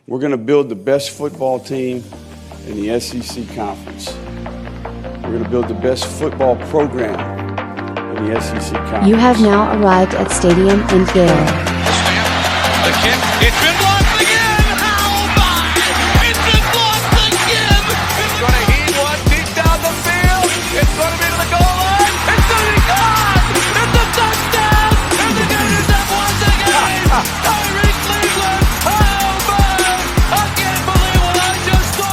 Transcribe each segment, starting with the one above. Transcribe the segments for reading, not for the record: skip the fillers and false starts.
We're going to build the best football team in the SEC Conference. We're going to build the best football program in the SEC Conference. You have now arrived at Stadium in Gale. The kick, it's been blocked again! How about it? It's been blocked again! It's going to heat one deep down the field. It's going to be to the goal line. It's going to be gone! It's a touchdown! And the Gators have won the game! Tyreek Cleveland! How about it? I can't believe what I just saw!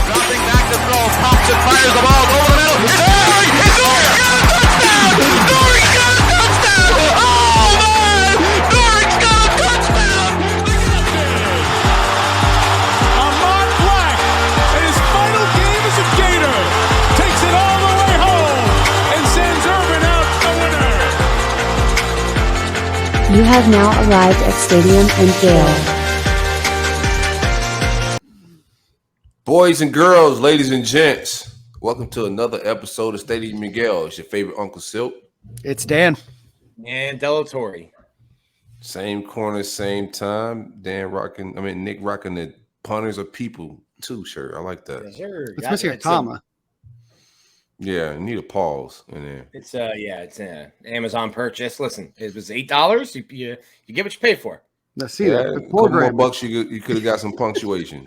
Dropping back to throw. Pops and fires the ball over the middle. It's Dory! It's Dory! Got a touchdown! Dory got a touchdown! Oh, man! Dory's got a touchdown! Ahmad Black, in his final game as a Gator, takes it all the way home and sends Urban out the winner. You have now arrived at Stadium in Gale. Boys and girls, ladies and gents, welcome to another episode of Stadium Miguel. It's your favorite Uncle Silk. It's Dan. And Delatorre. Same corner, same time. Nick rocking the punters are people too shirt. I like that. Sure. It's missing a comma. Yeah, you need a pause in there. It's an Amazon purchase. Listen, it was $8. You get what you pay for. Now see Yeah, that. a couple more bucks, you could have got some punctuation.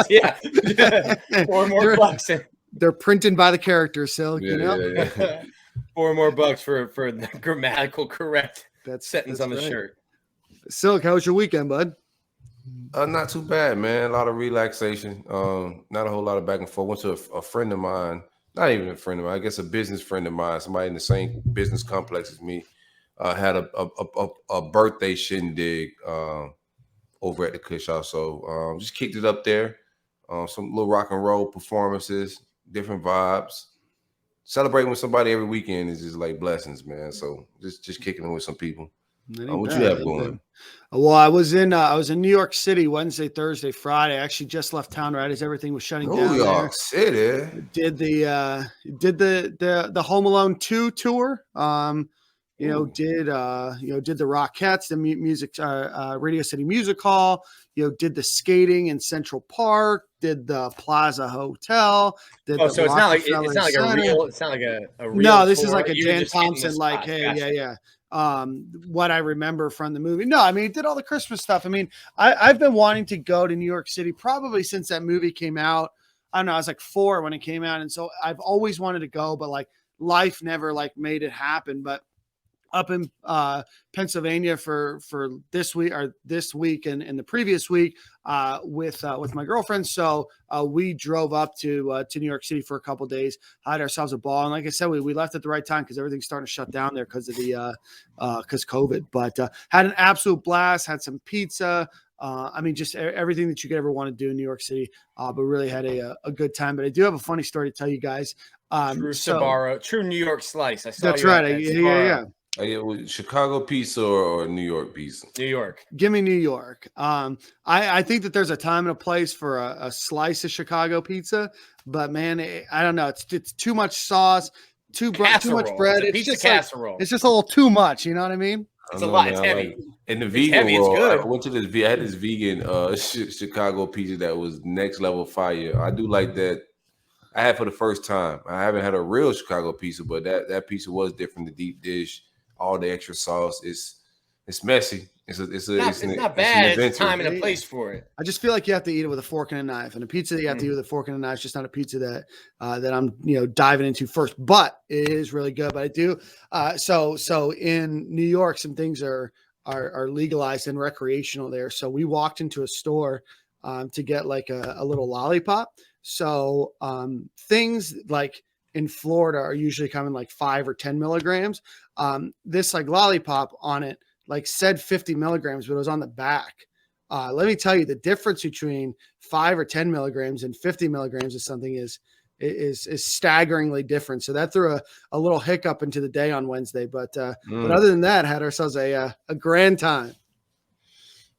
Yeah. 4 more bucks. They're printed by the characters, so you know. Yeah. 4 more bucks for the grammatical correct sentence on the right. shirt. Silk, how was your weekend, bud? Not too bad, man. A lot of relaxation. Not a whole lot of back and forth. Went to a friend of mine, not even a friend of mine, I guess a business friend of mine, somebody in the same business complex as me, had a birthday shindig over at the Cushhouse. So just kicked it up there. Some little rock and roll performances, different vibes. Celebrating with somebody every weekend is just like blessings, man. So just kicking it with some people. What you have going? Well, I was in New York City Wednesday, Thursday, Friday. I actually just left town right as everything was shutting down. New York City. Did the Home Alone 2 tour. Did the Rockettes, the music, Radio City Music Hall. Did the skating in Central Park. Did the Plaza Hotel. So it's not like a real. No, this tour. is like a You're Dan just hitting the Thompson. Like, spot. hey, Gotcha. yeah. What I remember from the movie. No, I mean, it did all the Christmas stuff. I mean, I've been wanting to go to New York City probably since that movie came out. I don't know. I was like 4 when it came out. And so I've always wanted to go, but like life never like made it happen. But up in Pennsylvania for this week and the previous week with my girlfriend. So we drove up to New York City for a couple of days, had ourselves a ball. And like I said, we left at the right time because everything's starting to shut down there because of because COVID. But had an absolute blast, had some pizza. Just everything that you could ever want to do in New York City, but really had a good time. But I do have a funny story to tell you guys. True Sbarro, true New York slice. I saw that's you right. Yeah. Chicago pizza or New York pizza? New York. Give me New York. I think that there's a time and a place for a slice of Chicago pizza, but man, I don't know. It's too much sauce, too much bread. It's pizza casserole. It's just a little too much. You know what I mean? It's a lot. It's heavy. In the vegan heavy, world, it's good. I went to this. I had this vegan Chicago pizza that was next level fire. I do like that. I had for the first time. I haven't had a real Chicago pizza, but that pizza was different. The deep dish, all the extra sauce. It's messy. It's not bad. It's time and a place for it. I just feel like you have to eat it with a fork and a knife, and a pizza that you have to eat with a fork and a knife is just not a pizza that I'm diving into first. But it is really good. But I do so in New York, some things are legalized and recreational there. So we walked into a store to get like a little lollipop. So things like in Florida are usually coming like 5 or 10 milligrams. This like lollipop on it like said 50 milligrams, but it was on the back. Let me tell you, the difference between 5 or 10 milligrams and 50 milligrams of something is staggeringly different. So that threw a little hiccup into the day on Wednesday. But other than that, had ourselves a grand time.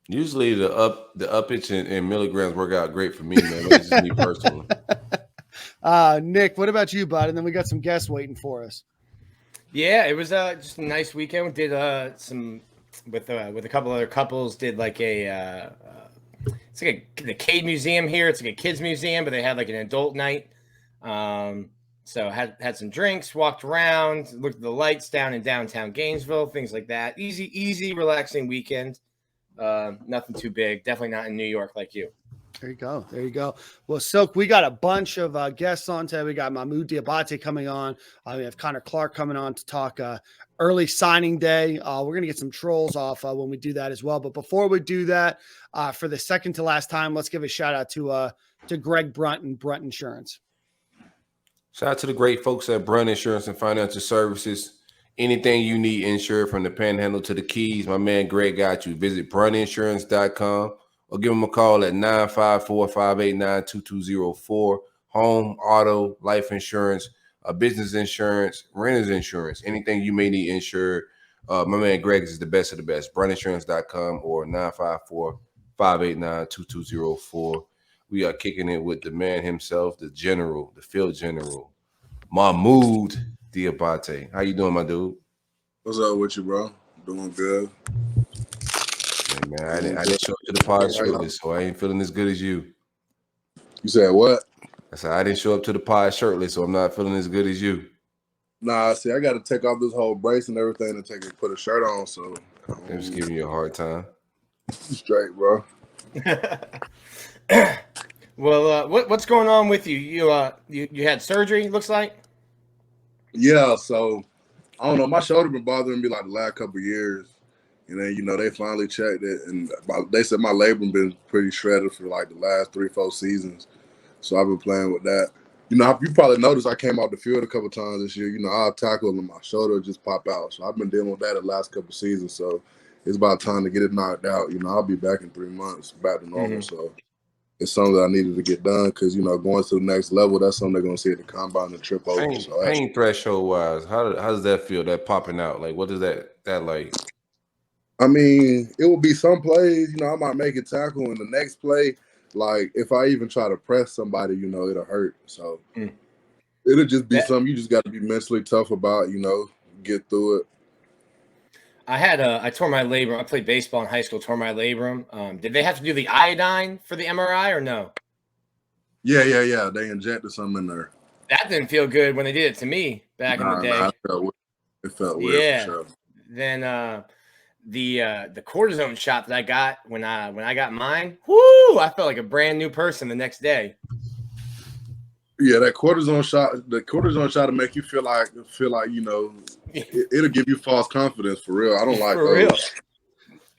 Usually the uppage and milligrams work out great for me, man. That's just me personally. Nick, what about you, bud? And then we got some guests waiting for us. Yeah, it was just a nice weekend. We did some with a couple other couples. Did like a it's like the Cade Museum here. It's like a kids museum, but they had like an adult night. So had some drinks, walked around, looked at the lights down in downtown Gainesville, things like that. Easy, relaxing weekend. Nothing too big. Definitely not in New York like you. There you go. Well, Silk, we got a bunch of guests on today. We got Mohamoud Diabate coming on. We have Conner Clarke coming on to talk early signing day. We're going to get some trolls off when we do that as well. But before we do that, for the second to last time, let's give a shout out to Greg Brunt and Brunt Insurance. Shout out to the great folks at Brunt Insurance and Financial Services. Anything you need insured, from the Panhandle to the Keys, my man Greg got you. Visit bruntinsurance.com or give them a call at 954-589-2204. Home, auto, life insurance, business insurance, renter's insurance, anything you may need insured. My man Greg is the best of the best. Bruntinsurance.com or 954-589-2204. We are kicking it with the man himself, the general, the field general, Mohamoud Diabate. How you doing, my dude? What's up with you, bro? Doing good. Hey, man, I didn't show up to the pod shirtless, so I ain't feeling as good as you. You said what? I said I didn't show up to the pod shirtless, so I'm not feeling as good as you. Nah, see, I got to take off this whole brace and everything and put a shirt on, so I'm just giving you a hard time. Straight, bro. Well, what's going on with you? You had surgery, looks like? Yeah, so I don't know. My shoulder been bothering me like the last couple of years. And then, they finally checked it. And they said my labrum been pretty shredded for like the last 3-4 seasons. So I've been playing with that. You probably noticed I came off the field a couple of times this year. I'll tackle and my shoulder just pop out. So I've been dealing with that the last couple of seasons. So it's about time to get it knocked out. I'll be back in 3 months, back to normal. Mm-hmm. So it's something that I needed to get done because, going to the next level, that's something they're going to see at the combine and trip over. Pain threshold-wise, how does that feel, that popping out? Like, what is that like? I mean, it will be some plays, I might make a tackle, and the next play, like, if I even try to press somebody, it'll hurt. So it'll just be something you just got to be mentally tough about, get through it. I tore my labrum. I played baseball in high school, tore my labrum. Did they have to do the iodine for the MRI or no? Yeah. They injected something in there. That didn't feel good when they did it to me back in the day. It felt weird. Yeah. For sure. Then the cortisone shot that I got when I got mine, whoo! I felt like a brand new person the next day. Yeah, that cortisone shot. The cortisone shot to make you feel like it'll give you false confidence for real. I don't like those.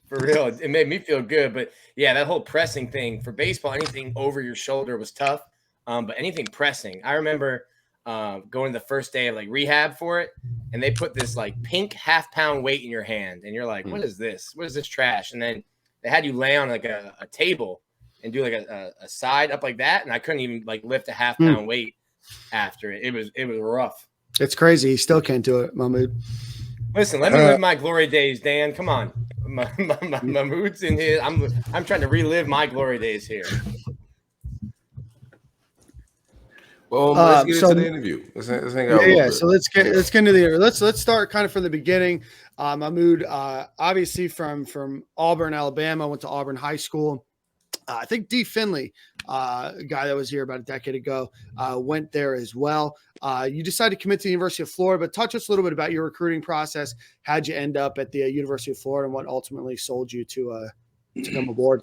For real. It made me feel good, but yeah, that whole pressing thing for baseball, anything over your shoulder was tough. But anything pressing, I remember going the first day of like rehab for it, and they put this like pink half-pound weight in your hand, and you're like, what is this? What is this trash? And then they had you lay on like a table and do like a side up like that, and I couldn't even like lift a half-pound weight after it. It was rough. It's crazy. He still can't do it, Mohamoud. Listen, let me live my glory days, Dan. Come on. Mohamoud's in his. I'm trying to relive my glory days here. Well, let's get into the interview. Let's hang out. Yeah. So let's get into the interview. Let's start kind of from the beginning. Mohamoud, obviously from Auburn, Alabama, went to Auburn High School. I think D. Finley, a guy that was here about a decade ago, went there as well. You decided to commit to the University of Florida, but touch us a little bit about your recruiting process. How'd you end up at the University of Florida, and what ultimately sold you to come aboard?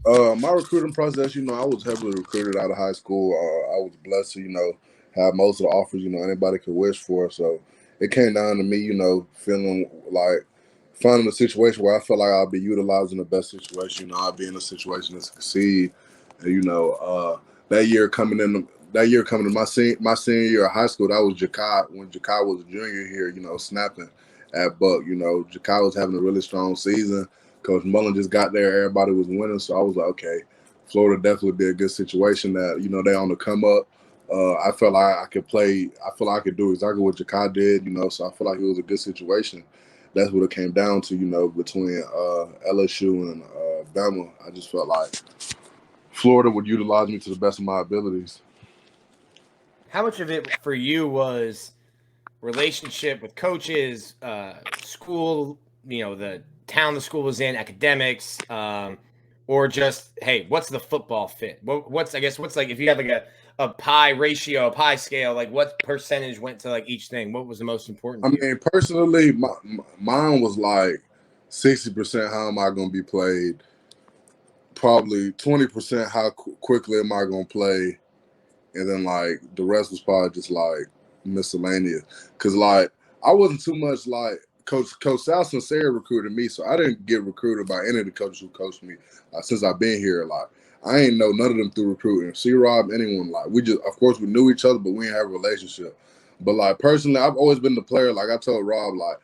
My recruiting process, I was heavily recruited out of high school. I was blessed to, have most of the offers, anybody could wish for. So it came down to me, feeling like finding a situation where I felt like I'll be utilizing the best situation. I'll be in a situation to succeed. And, that year coming to my senior year of high school, that was Jakai. When Jakai was a junior here, snapping at Buck. Jakai was having a really strong season. Coach Mullen just got there. Everybody was winning. So I was like, okay, Florida definitely be a good situation that, they on the come up. I felt like I could play. I feel like I could do exactly what Jakai did, so I feel like it was a good situation. That's what it came down to, between LSU and Bama. I just felt like Florida would utilize me to the best of my abilities. How much of it for you was relationship with coaches, school, the town the school was in, academics, or just, hey, what's the football fit? What's like if you had like a pie ratio, a pie scale, like what percentage went to like each thing? What was the most important? I mean, personally, mine was like 60% how am I going to be played, probably 20% how quickly am I going to play, and then like the rest was probably just like miscellaneous. Because like I wasn't too much like Coach Sal Sincere recruited me, so I didn't get recruited by any of the coaches who coached me since I've been here. Like I ain't know none of them through recruiting. C-Rob, anyone. Like we just, of course, we knew each other, but we didn't have a relationship. But like personally, I've always been the player. Like I told Rob, like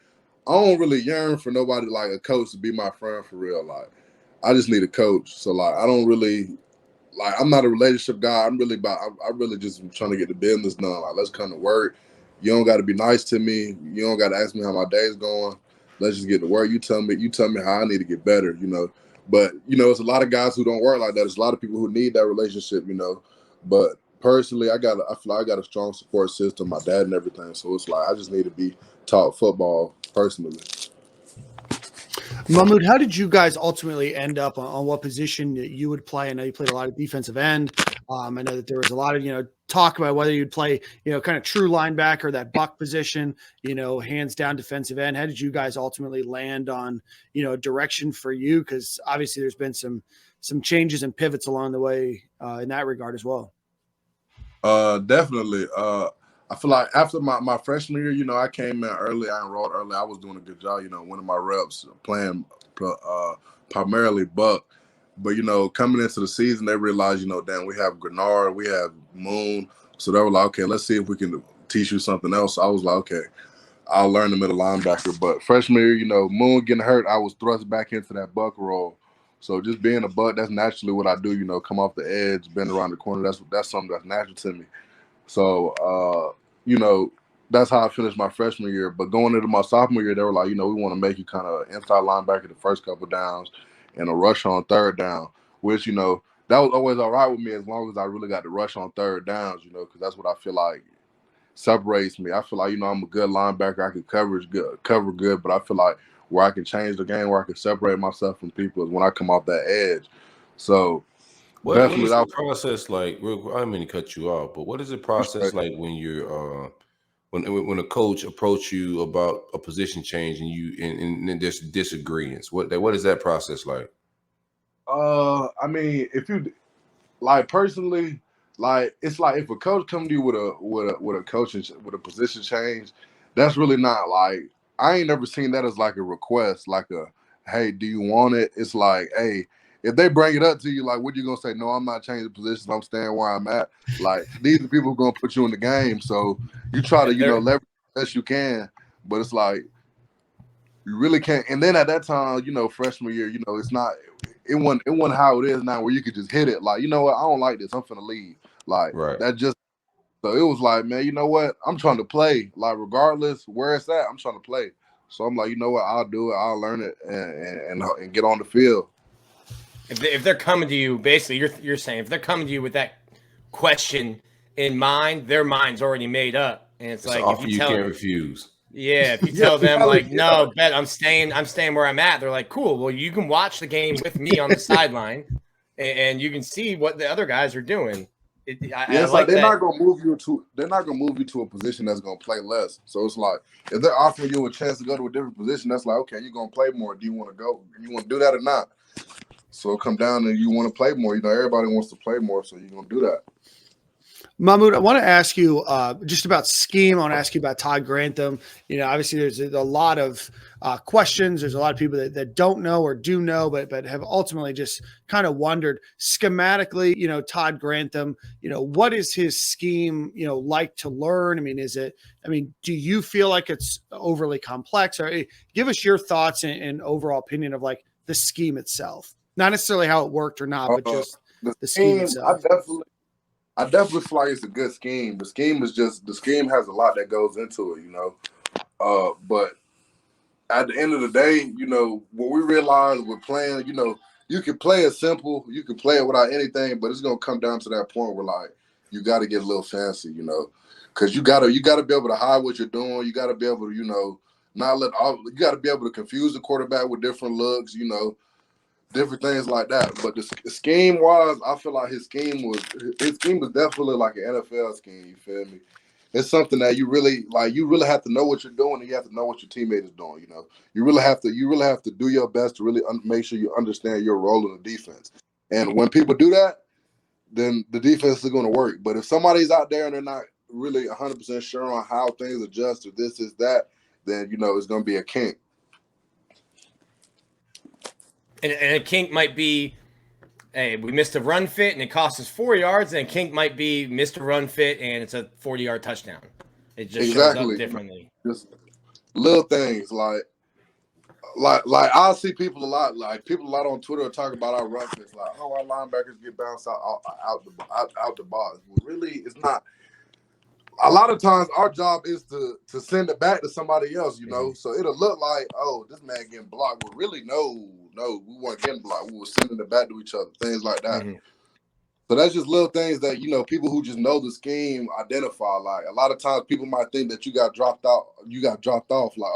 I don't really yearn for nobody like a coach to be my friend for real. Like I just need a coach. So like I don't really like I'm not a relationship guy. I'm really about I really just am trying to get the business done. Like let's come to work. You don't got to be nice to me. You don't got to ask me how my day's going. Let's just get to work. You tell me how I need to get better, you know. But, you know, it's a lot of guys who don't work like that. There's a lot of people who need that relationship, you know. But personally, I feel like I got a strong support system, my dad and everything. So it's like I just need to be taught football personally. Mohamoud, how did you guys ultimately end up on what position you would play? I know you played a lot of defensive end. I know that there was a lot of, talk about whether you'd play, kind of true linebacker, that buck position, hands down defensive end. How did you guys ultimately land on, direction for you? Because obviously there's been some changes and pivots along the way in that regard as well. Definitely. I feel like after my freshman year, I came in early. I enrolled early. I was doing a good job, winning my reps, playing primarily buck. But, coming into the season, they realized, damn, we have Grenard, we have Moon. So they were like, okay, let's see if we can teach you something else. So I was like, okay, I'll learn the middle linebacker. But freshman year, Moon getting hurt, I was thrust back into that buck role. So just being a buck, that's naturally what I do, come off the edge, bend around the corner. That's something that's natural to me. So, that's how I finished my freshman year. But going into my sophomore year, they were like, we want to make you kind of inside linebacker the first couple of downs and a rush on third down, which, that was always all right with me as long as I really got the rush on third downs, because that's what I feel like separates me. I feel like, I'm a good linebacker. I can cover good, but I feel like where I can change the game, where I can separate myself from people is when I come off that edge. So what is the process like? I don't mean to cut you off, but what is the process like when you're when a coach approach you about a position change and you and there's disagreements? What is that process like? I mean, if you like personally, like it's like if a coach come to you with a position change, that's really not like I ain't never seen that as like a request, like a hey, do you want it? It's like, hey, if they bring it up to you, like what you gonna say? No, I'm not changing positions. I'm staying where I'm at. Like these are the people who gonna put you in the game. So you try to, leverage the best you can, but it's like you really can't. And then at that time, freshman year, it's not. It wasn't how it is now, where you could just hit it. Like, you know what? I don't like this. I'm finna leave. Like that just. So it was like, man, you know what? I'm trying to play. Like regardless where it's at, I'm trying to play. So I'm like, you know what? I'll do it. I'll learn it and get on the field. If they're coming to you, basically, you're saying if they're coming to you with that question in mind, their mind's already made up, and it's like if you can't refuse. Yeah, if you tell them like, no, bet I'm staying where I'm at, they're like, cool. Well, you can watch the game with me on the sideline, and you can see what the other guys are doing. It's like they're not gonna move you to a position that's gonna play less. So it's like if they're offering you a chance to go to a different position, that's like, okay, you're gonna play more. Do you want to go? You want to do that or not? So come down and you want to play more. Everybody wants to play more, so you're going to do that. Mahmoud, I want to ask you just about scheme. I want to ask you about Todd Grantham. Obviously there's a lot of questions. There's a lot of people that don't know or do know, but have ultimately just kind of wondered schematically, Todd Grantham, what is his scheme, like to learn? Do you feel like it's overly complex? Or give us your thoughts and overall opinion of like the scheme itself. Not necessarily how it worked or not, but just the scheme itself. I definitely feel like it's a good scheme. The scheme has a lot that goes into it, but at the end of the day, what we realize with playing, you can play it simple, you can play it without anything, but it's gonna come down to that point where like you got to get a little fancy, because you gotta be able to hide what you're doing. You got to be able to, you got to be able to confuse the quarterback with different looks, different things like that. But the scheme wise, I feel like his scheme was definitely like an NFL scheme. You feel me? It's something that you really like. You really have to know what you're doing, and you have to know what your teammate is doing. You know, you really have to do your best to really make sure you understand your role in the defense. And when people do that, then the defense is going to work. But if somebody's out there and they're not really 100% sure on how things adjust or this is that, then you know it's going to be a kink. And a kink might be, hey, we missed a run fit and it cost us 4 yards, and a kink might be missed a run fit and it's a 40-yard touchdown. It just shows up differently. Just little things like I see people a lot on Twitter talk about our run fits, like, oh, our linebackers get bounced out the box. Well, really, it's not. A lot of times our job is to send it back to somebody else, you know. So it'll look like, oh, this man getting blocked. But really, no, we weren't getting blocked. We were sending it back to each other, things like that. Mm-hmm. So that's just little things that, you know, people who just know the scheme identify. Like a lot of times people might think that you got dropped off. Like,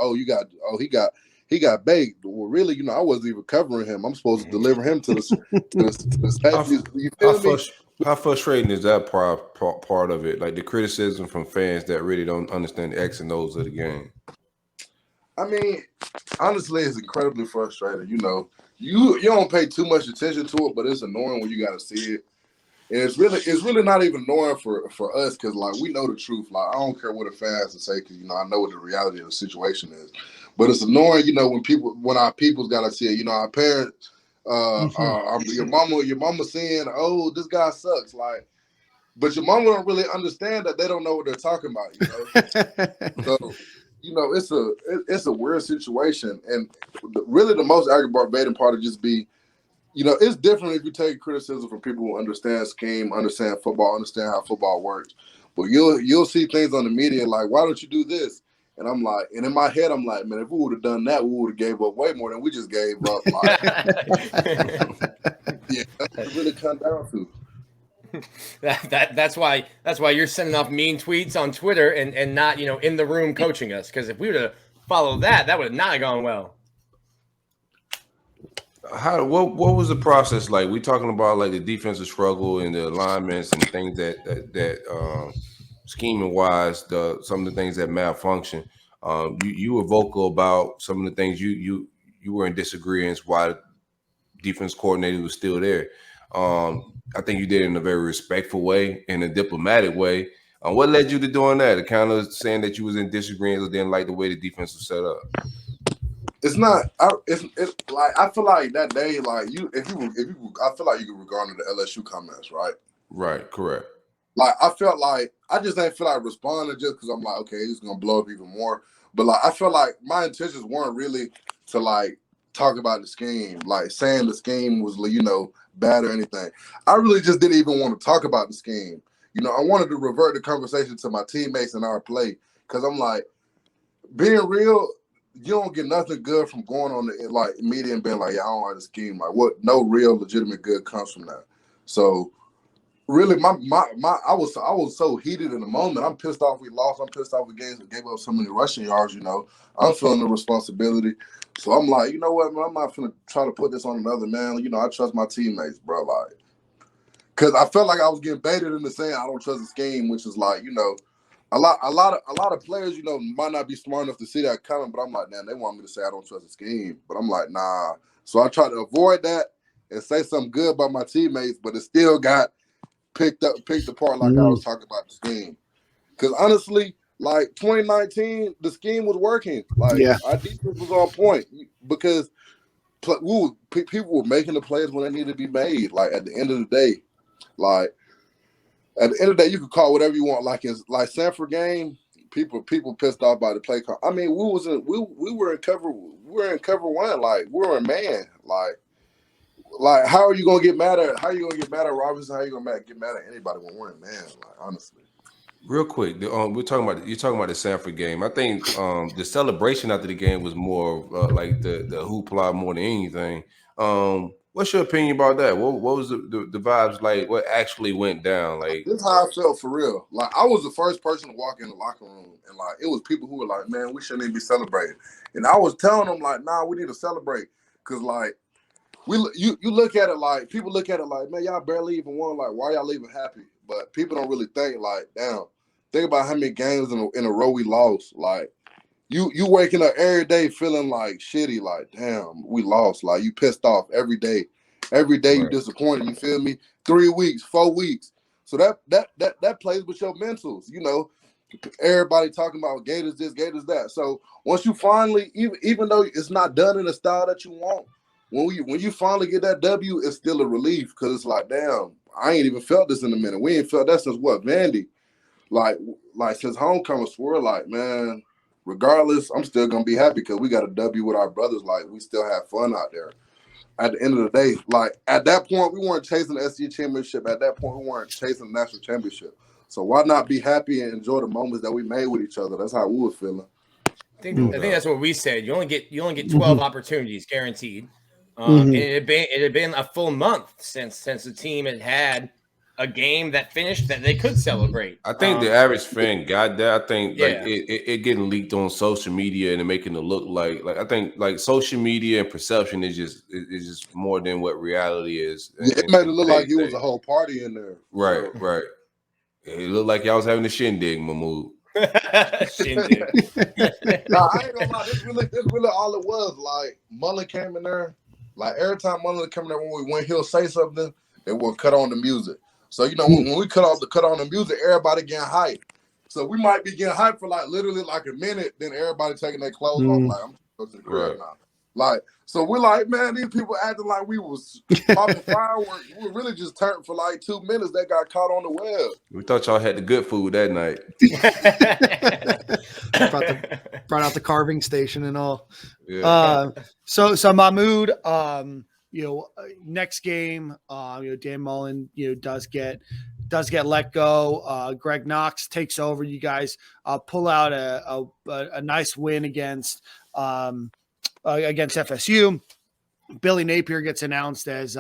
he got baked. Well, really, you know, I wasn't even covering him. I'm supposed to deliver him to the How frustrating is that part of it? Like the criticism from fans that really don't understand the X and O's of the game. I mean, honestly, it's incredibly frustrating. You know, you don't pay too much attention to it, but it's annoying when you got to see it. And it's really not even annoying for us because, like, we know the truth. Like, I don't care what a fan has to say because, you know, I know what the reality of the situation is. But it's annoying, you know, when our people's got to see it. You know, our parents, your mama saying, "Oh, this guy sucks." Like, but your mama don't really understand that they don't know what they're talking about. You know, so you know it's a weird situation, and really the most aggravating part would just be, you know, it's different if you take criticism from people who understand scheme, understand football, understand how football works. But you'll see things on the media like, "Why don't you do this?" And I'm like, and in my head, I'm like, man, if we would have done that, we would have gave up way more than we just gave up. Like, yeah, that's what it really comes down to. That's why you're sending off mean tweets on Twitter and not, you know, in the room coaching us. Because if we would have followed that would have not gone well. What was the process like? We talking about like the defensive struggle and the alignments and things that scheming wise, some of the things that malfunction. You were vocal about some of the things you were in disagreement why the defense coordinator was still there. I think you did it in a very respectful way, in a diplomatic way. What led you to doing that? Kind of saying that you was in disagreement or didn't like the way the defense was set up. It's not. It's like I feel like that day, like I feel like you could regard to the LSU comments, right? Right. Correct. Like I felt like I just didn't feel like responding just because I'm like, okay, it's gonna blow up even more. But like I feel like my intentions weren't really to like talk about the scheme, like saying the scheme was, you know, bad or anything. I really just didn't even want to talk about the scheme. You know, I wanted to revert the conversation to my teammates and our play because I'm like, being real, you don't get nothing good from going on the like media and being like, yeah, I don't like the scheme. Like, what? No real legitimate good comes from that. So. Really, I was so heated in the moment. I'm pissed off we lost. I'm pissed off we gave up so many rushing yards, you know. I'm feeling the responsibility. So I'm like, you know what, man, I'm not going to try to put this on another man. You know, I trust my teammates, bro. Like, because I felt like I was getting baited into saying I don't trust the scheme, which is like, you know, a lot of players, you know, might not be smart enough to see that coming, but I'm like, man, they want me to say I don't trust the scheme. But I'm like, nah. So I try to avoid that and say something good about my teammates, but it still got picked apart like I was talking about the scheme. Because honestly, like 2019, the scheme was working. Like our defense was on point because people were making the plays when they needed to be made. Like at the end of the day, you could call whatever you want. Like in like Sanford game, people pissed off by the play call. I mean, we were in cover. We were in cover one. Like we were in man. Like, how are you gonna get mad at Robinson? How are you gonna get mad at anybody when we're in man? Like, honestly. Real quick, you're talking about the Sanford game. I think the celebration after the game was more like the hoopla more than anything. What's your opinion about that? What was the vibes like? What actually went down? Like, this is how I felt for real. Like, I was the first person to walk in the locker room, and like it was people who were like, "Man, we shouldn't even be celebrating." And I was telling them like, "Nah, we need to celebrate," because like. you look at it like people look at it like, man, y'all barely even won. Like, why y'all even happy? But people don't really think like, damn. Think about how many games in a row we lost. Like, you waking up every day feeling like shitty. Like, damn, we lost. Like, you pissed off every day. Every day you disappointed. You feel me? 3 weeks, 4 weeks. So that plays with your mentals. You know, everybody talking about Gators this, Gators that. So once you finally, even though it's not done in the style that you want, when you finally get that W, it's still a relief because it's like, damn, I ain't even felt this in a minute. We ain't felt that since what, Vandy? Like since homecoming, we're like, man, regardless, I'm still gonna be happy because we got a W with our brothers. Like, we still have fun out there. At the end of the day, like at that point, we weren't chasing the SC championship. At that point, we weren't chasing the national championship. So why not be happy and enjoy the moments that we made with each other? That's how we were feeling. I think that's what we said. You only get 12 opportunities guaranteed. And it had been a full month since the team had a game that finished that they could celebrate. I think the average fan got that. I think like it getting leaked on social media and making it look like I think like social media and perception is just more than what reality is. It made it look like it was a whole party in there. Right, so. Right. It looked like y'all was having a shindig, Mahmoud. Shindig. Nah, I ain't gonna lie. This really all it was. Like, Mullen came in there. Like, every time Mullen came in there, when he'll say something, they will cut on the music. So, you know, when we cut on the music, everybody getting hyped. So we might be getting hyped for like literally like a minute, then everybody taking their clothes off. Like, I'm going to the crib now. Like, so we're like, man, these people acting like we was popping fireworks. We were really just turned for like 2 minutes. They got caught on the web. We thought y'all had the good food that night. brought out the carving station and all. Yeah. So Mohamoud, next game, Dan Mullen, does get let go. Greg Knox takes over. You guys pull out a nice win against FSU. Billy Napier gets announced as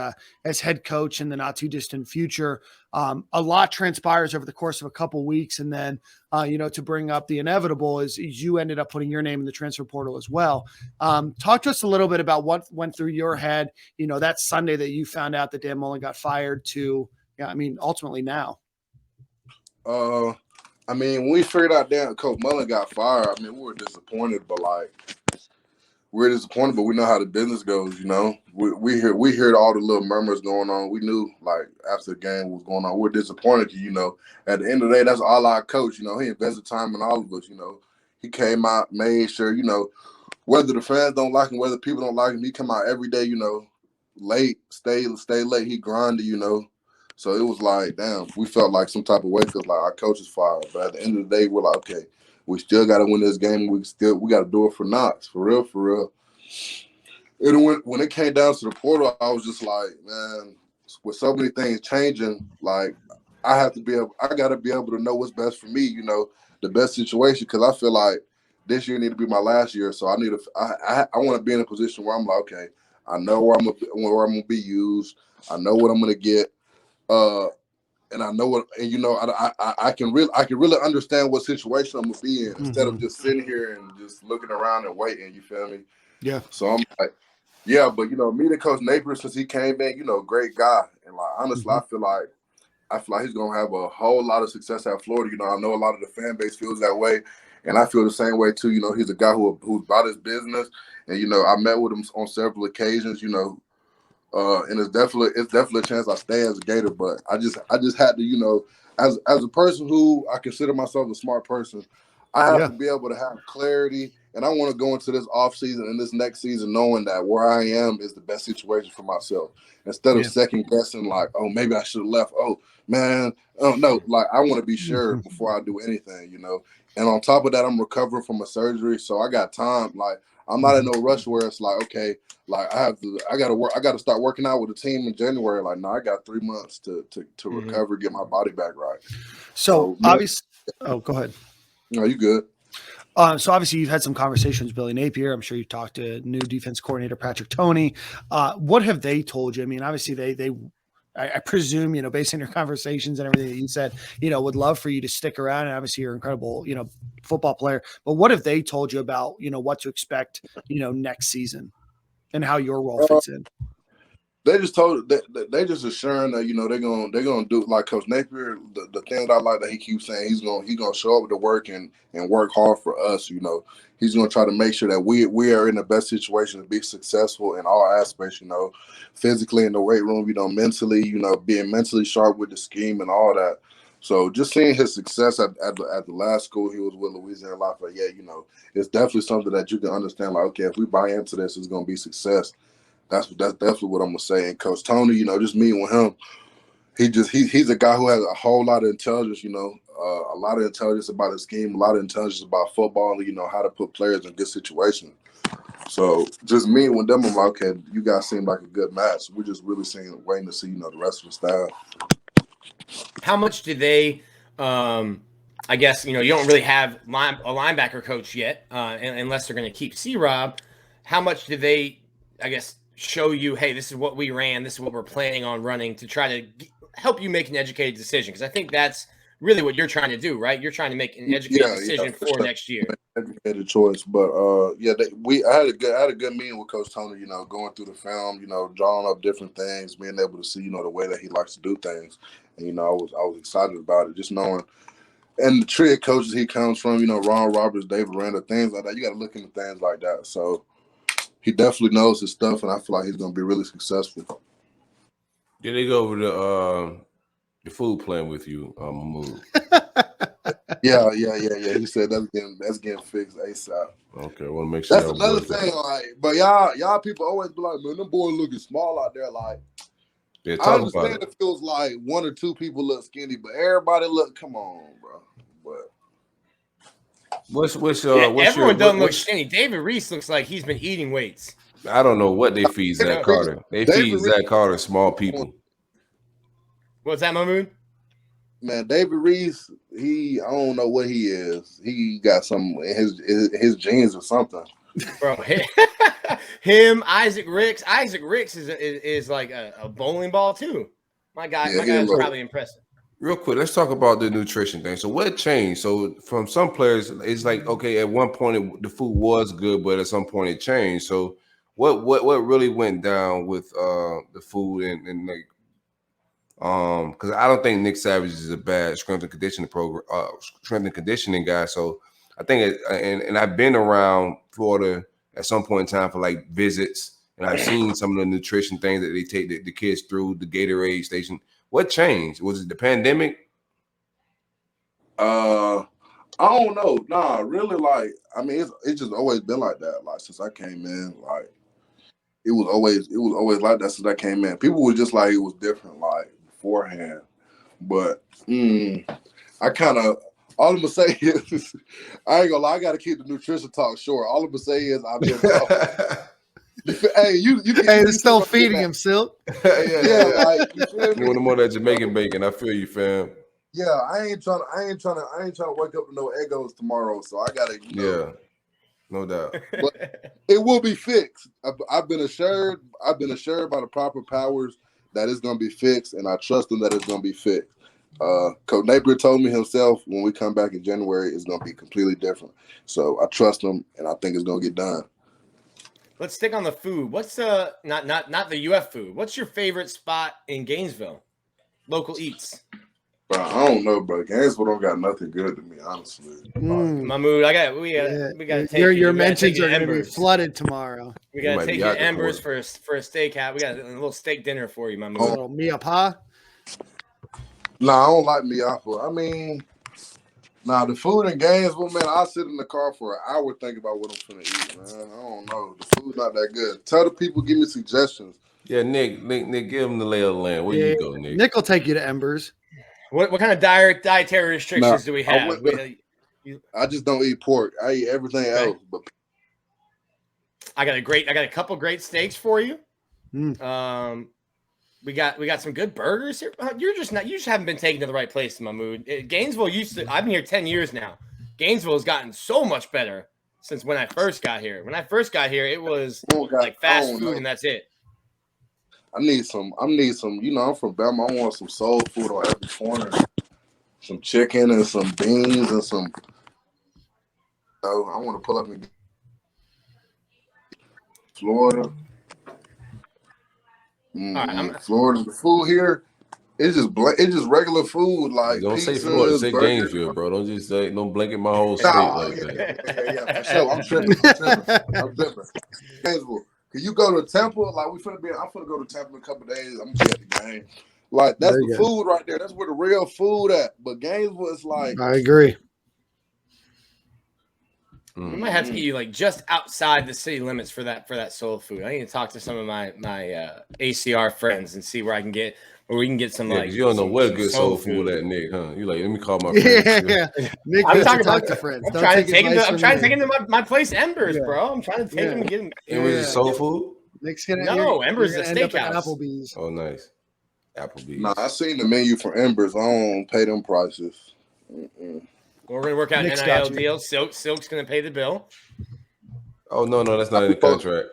head coach in the not too distant future. A lot transpires over the course of a couple weeks, and then to bring up the inevitable is you ended up putting your name in the transfer portal as well. Talk to us a little bit about what went through your head. That Sunday that you found out that Dan Mullen got fired to, ultimately now. When we figured out Coach Mullen got fired, we were disappointed, but we know how the business goes, We heard all the little murmurs going on. We knew, after the game was going on. We're disappointed, at the end of the day, that's all our coach, he invested time in all of us, He came out, made sure, whether the fans don't like him, whether people don't like him, he come out every day, late, stay late, he grinded, So it was like, damn, we felt like some type of way because, our coach is fired. But at the end of the day, we're like, okay, we still got to win this game. We got to do it for Knox, for real. When it came down to the portal, I was just like, man, with so many things changing, I got to be able to know what's best for me, the best situation, because I feel like this year need to be my last year. So I want to be in a position where I'm like, okay, I know where I'm gonna be used. I know what I'm gonna get. And I know what, and I can really understand what situation I'm gonna be in instead of just sitting here and just looking around and waiting. You feel me? Yeah. So I'm like, yeah, but meeting Coach Napier since he came in, great guy, and honestly, I feel like he's gonna have a whole lot of success at Florida. I know a lot of the fan base feels that way, and I feel the same way too. He's a guy who's about his business, and I met with him on several occasions. And it's definitely a chance I stay as a Gator, but I just had to, as a person who I consider myself a smart person, I have to be able to have clarity, and I want to go into this off season and this next season knowing that where I am is the best situation for myself, instead of second guessing oh, maybe I should have left. Oh man, oh no, I want to be sure before I do anything, And on top of that, I'm recovering from a surgery, so I got time. I'm not in no rush where it's okay, I gotta start working out with the team in January. No, I got 3 months to recover, get my body back right. So obviously, go ahead. No, you good. So obviously you've had some conversations with Billy Napier. I'm sure you talked to new defense coordinator Patrick Toney. What have they told you? Obviously they I presume, based on your conversations and everything that you said, would love for you to stick around. And obviously you're an incredible, football player. But what have they told you about, what to expect, next season and how your role fits in? They just told they just assuring that they're gonna do like Coach Napier. The thing that I like that he keeps saying he's gonna show up to work and work hard for us. He's gonna try to make sure that we are in the best situation to be successful in all aspects. Physically in the weight room. Mentally. Being mentally sharp with the scheme and all that. So just seeing his success at the last school he was with, Louisiana Lafayette. It's definitely something that you can understand. Like, okay, if we buy into this, it's gonna be success. That's definitely what I'm gonna say. And Coach Tony, just meeting with him, he's a guy who has a whole lot of intelligence. A lot of intelligence about his scheme, a lot of intelligence about football. How to put players in good situations. So just meeting with them, I'm like, okay, you guys seem like a good match. We're just really waiting to see the rest of the style. How much do they? I guess you don't really have a linebacker coach yet, unless they're going to keep C-Rob. How much do they? I guess. Show you, hey, this is what we ran, this is what we're planning on running to try to help you make an educated decision. Because I think that's really what you're trying to do, right? You're trying to make an educated decision for next year. Educated choice, but I had a good meeting with Coach Tony. Going through the film, drawing up different things, being able to see, the way that he likes to do things, and I was excited about it, just knowing. And the tree of coaches he comes from, Ron Roberts, David Randall, things like that. You got to look into things like that. So. He definitely knows his stuff, and I feel like he's going to be really successful. Did they go over the food plan with you, Mohamoud? Yeah. He said that's getting fixed ASAP. Okay, I want to make sure. That's another thing, but y'all people always be like, man, them boys looking small out there. Like, yeah, I understand it feels like one or two people look skinny, but everybody look. Come on, bro. But. Everyone doesn't look skinny. David Reese looks like he's been eating weights. I don't know what they feed Zach Carter. They feed Zach Carter small people. What's that, Mohamoud? Man, David Reese, I don't know what he is. He got some his genes or something. Bro, him, Isaac Ricks. Isaac Ricks is like a bowling ball too. My guy is probably impressive. Real quick, let's talk about the nutrition thing. So what changed? So from some players, it's like, okay, at one point the food was good, but at some point it changed. So what really went down with the food and like because I don't think Nick Savage is a bad strength and conditioning guy. So I think and I've been around Florida at some point in time for like visits, and I've seen some of the nutrition things that they take the kids through the Gatorade station. What changed? Was it the pandemic? I don't know. Nah, really, like, I mean, it's just always been like that. Like, since I came in, like, it was always like that since I came in. People were just like, it was different, like, beforehand. But I kind of, all I'm gonna say is, I ain't gonna lie, I gotta keep the nutrition talk short. All I'm gonna say is, I've been talking. Hey, you it's still feeding him, Silk. Yeah. Like, you want more of that Jamaican bacon? I feel you, fam. Yeah, I ain't trying to wake up with no egos tomorrow. So I gotta, yeah, no doubt. But it will be fixed. I've been assured by the proper powers that it's gonna be fixed, and I trust them that it's gonna be fixed. Coach Napier told me himself when we come back in January, it's gonna be completely different. So I trust him, and I think it's gonna get done. Let's stick on the food. What's not the UF food? What's your favorite spot in Gainesville? Local eats. Bro, I don't know, bro. Gainesville don't got nothing good to me, honestly. Mahmoud, we got to take your mentions are going to be flooded tomorrow. We got to take you to Embers for a steakhouse. We got a little steak dinner for you, Mahmoud. Oh, Miapa? Nah, I don't like Miapa. I mean, the food in Gainesville, man, I sit in the car for an hour thinking about what I'm finna eat, man. I don't know. The food's not that good. Tell the people, give me suggestions. Yeah, Nick, give him the lay of the land. Where you go, Nick? Nick will take you to Embers. What kind of dietary restrictions do we have? I just don't eat pork. I eat everything else. But I got a couple great steaks for you. We got some good burgers here. You just haven't been taken to the right place, Mahmoud. Gainesville I've been here 10 years now. Gainesville has gotten so much better since when I first got here. When I first got here, it was like fast food and that's it. I need some, I'm from Bama. I want some soul food on every corner. Some chicken and some beans and some, I want to pull up in Florida. right, Florida, the food here, it's just regular food like Don't say Florida, pizzas, say burgers. Gainesville, bro. Don't blanket my whole state Nah, like that. yeah, for sure. I'm tripping. Gainesville. Can you go to Temple? Like I'm finna go to Temple in a couple of days. I'm gonna be at the game. Like that's the food right there. That's where the real food at. But Gainesville is like. I agree. We might have to get you like just outside the city limits for that soul food. I need to talk to some of my ACR friends and see where we can get some like. You don't know what good soul food at, Nick, huh? You like, let me call my friends. Yeah. Nick, I'm talking talk about to friends. I'm trying to take him to my place, Embers, bro. I'm trying to take him and get him. Embers is soul food? Nick's gonna Embers is a steakhouse. Applebee's. Oh, nice. Applebee's. Nah, I seen the menu for Embers. I don't pay them prices. We're gonna work out an NIL deal. Silk's gonna pay the bill. Oh no, that's not in the contract.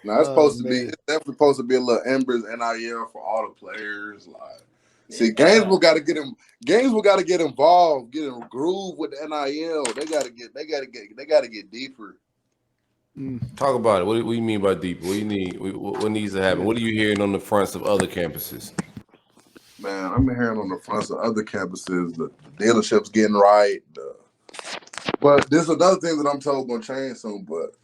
Now it's definitely supposed to be a little Embers NIL for all the players. Like, see, Gainesville got to get him. Gainesville got to get involved, get in groove with the NIL. They got to get deeper. Talk about it. What do you mean by deeper? What do you need? What needs to happen? What are you hearing on the fronts of other campuses? Man, I'm hearing on the fronts of other campuses the dealership's getting right. But there's another thing that I'm told going to change soon. But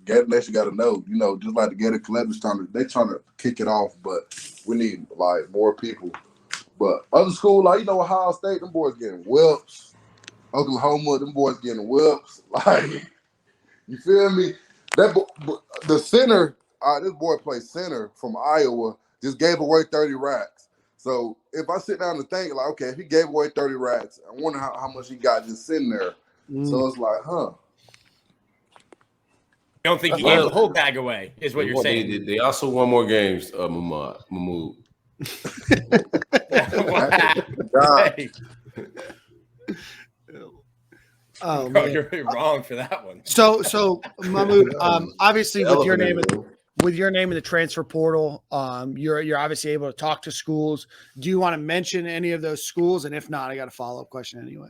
Gator Nation got to know. Just like the Gator Collective's trying to kick it off, but we need like more people. But other schools, like Ohio State, them boys getting whips. Oklahoma, them boys getting whips. Like, you feel me? The center, this boy plays center from Iowa, just gave away 30 racks. So if I sit down and think, like, okay, if he gave away 30 racks, I wonder how much he got just sitting there. So it's like, huh? You don't think he gave the whole bag away, is what you're saying. They also won more games, Mahmoud. Oh, bro, you're wrong for that one. So Mahmoud, obviously with your name in the transfer portal, you're obviously able to talk to schools. Do you want to mention any of those schools? And if not, I got a follow-up question anyway.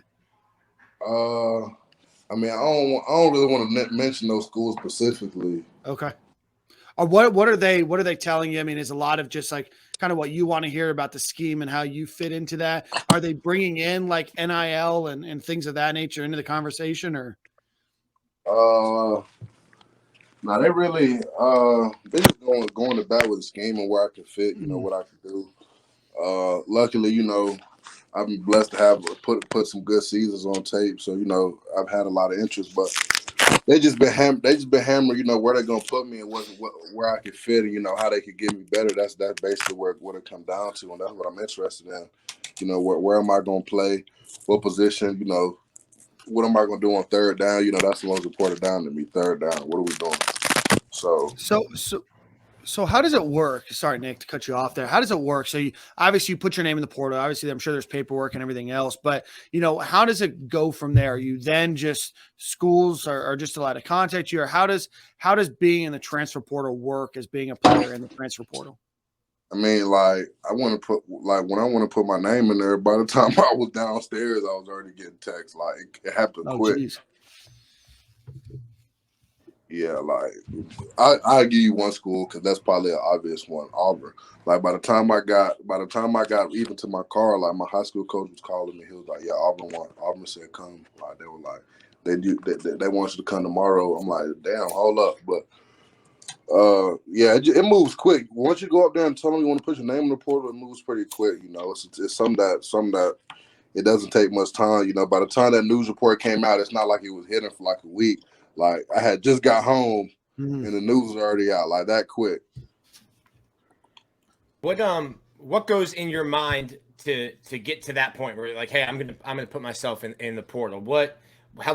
I mean, I don't really want to mention those schools specifically. Okay. What are they telling you? I mean, is a lot of just like kind of what you want to hear about the scheme and how you fit into that? Are they bringing in like NIL and things of that nature into the conversation, or? No, they really they just going to bat with the scheme and where I can fit, what I can do. Luckily, I've been blessed to have put some good seasons on tape, so I've had a lot of interest, but they just been hammered, where they're gonna put me and where I can fit and how they could get me better. That's basically what it comes down to, and that's what I'm interested in. Where am I gonna play? What position? What am I gonna do on third down? That's the most important down to me. Third down. What are we doing? So how does it work? Sorry, Nick, to cut you off there. How does it work? So you put your name in the portal. Obviously, I'm sure there's paperwork and everything else, but how does it go from there? You then just schools are just allowed to contact you, or how does being in the transfer portal work as being a player in the transfer portal? I mean, like when I want to put my name in there, by the time I was downstairs, I was already getting texts. Like it happened quick. Geez. Yeah, like I give you one school because that's probably an obvious one, Auburn. Like by the time I got even to my car, like my high school coach was calling me. He was like, "Yeah, Auburn said come." Like they were like, they want you to come tomorrow. I'm like, damn, hold up, but yeah, it moves quick. Once you go up there and tell them you want to put your name in the portal, it moves pretty quick. It's something that it doesn't take much time. By the time that news report came out, it's not like it was hidden for like a week. Like I had just got home and the news was already out like that quick. What goes in your mind to get to that point where you're like, hey, I'm gonna put myself in the portal? How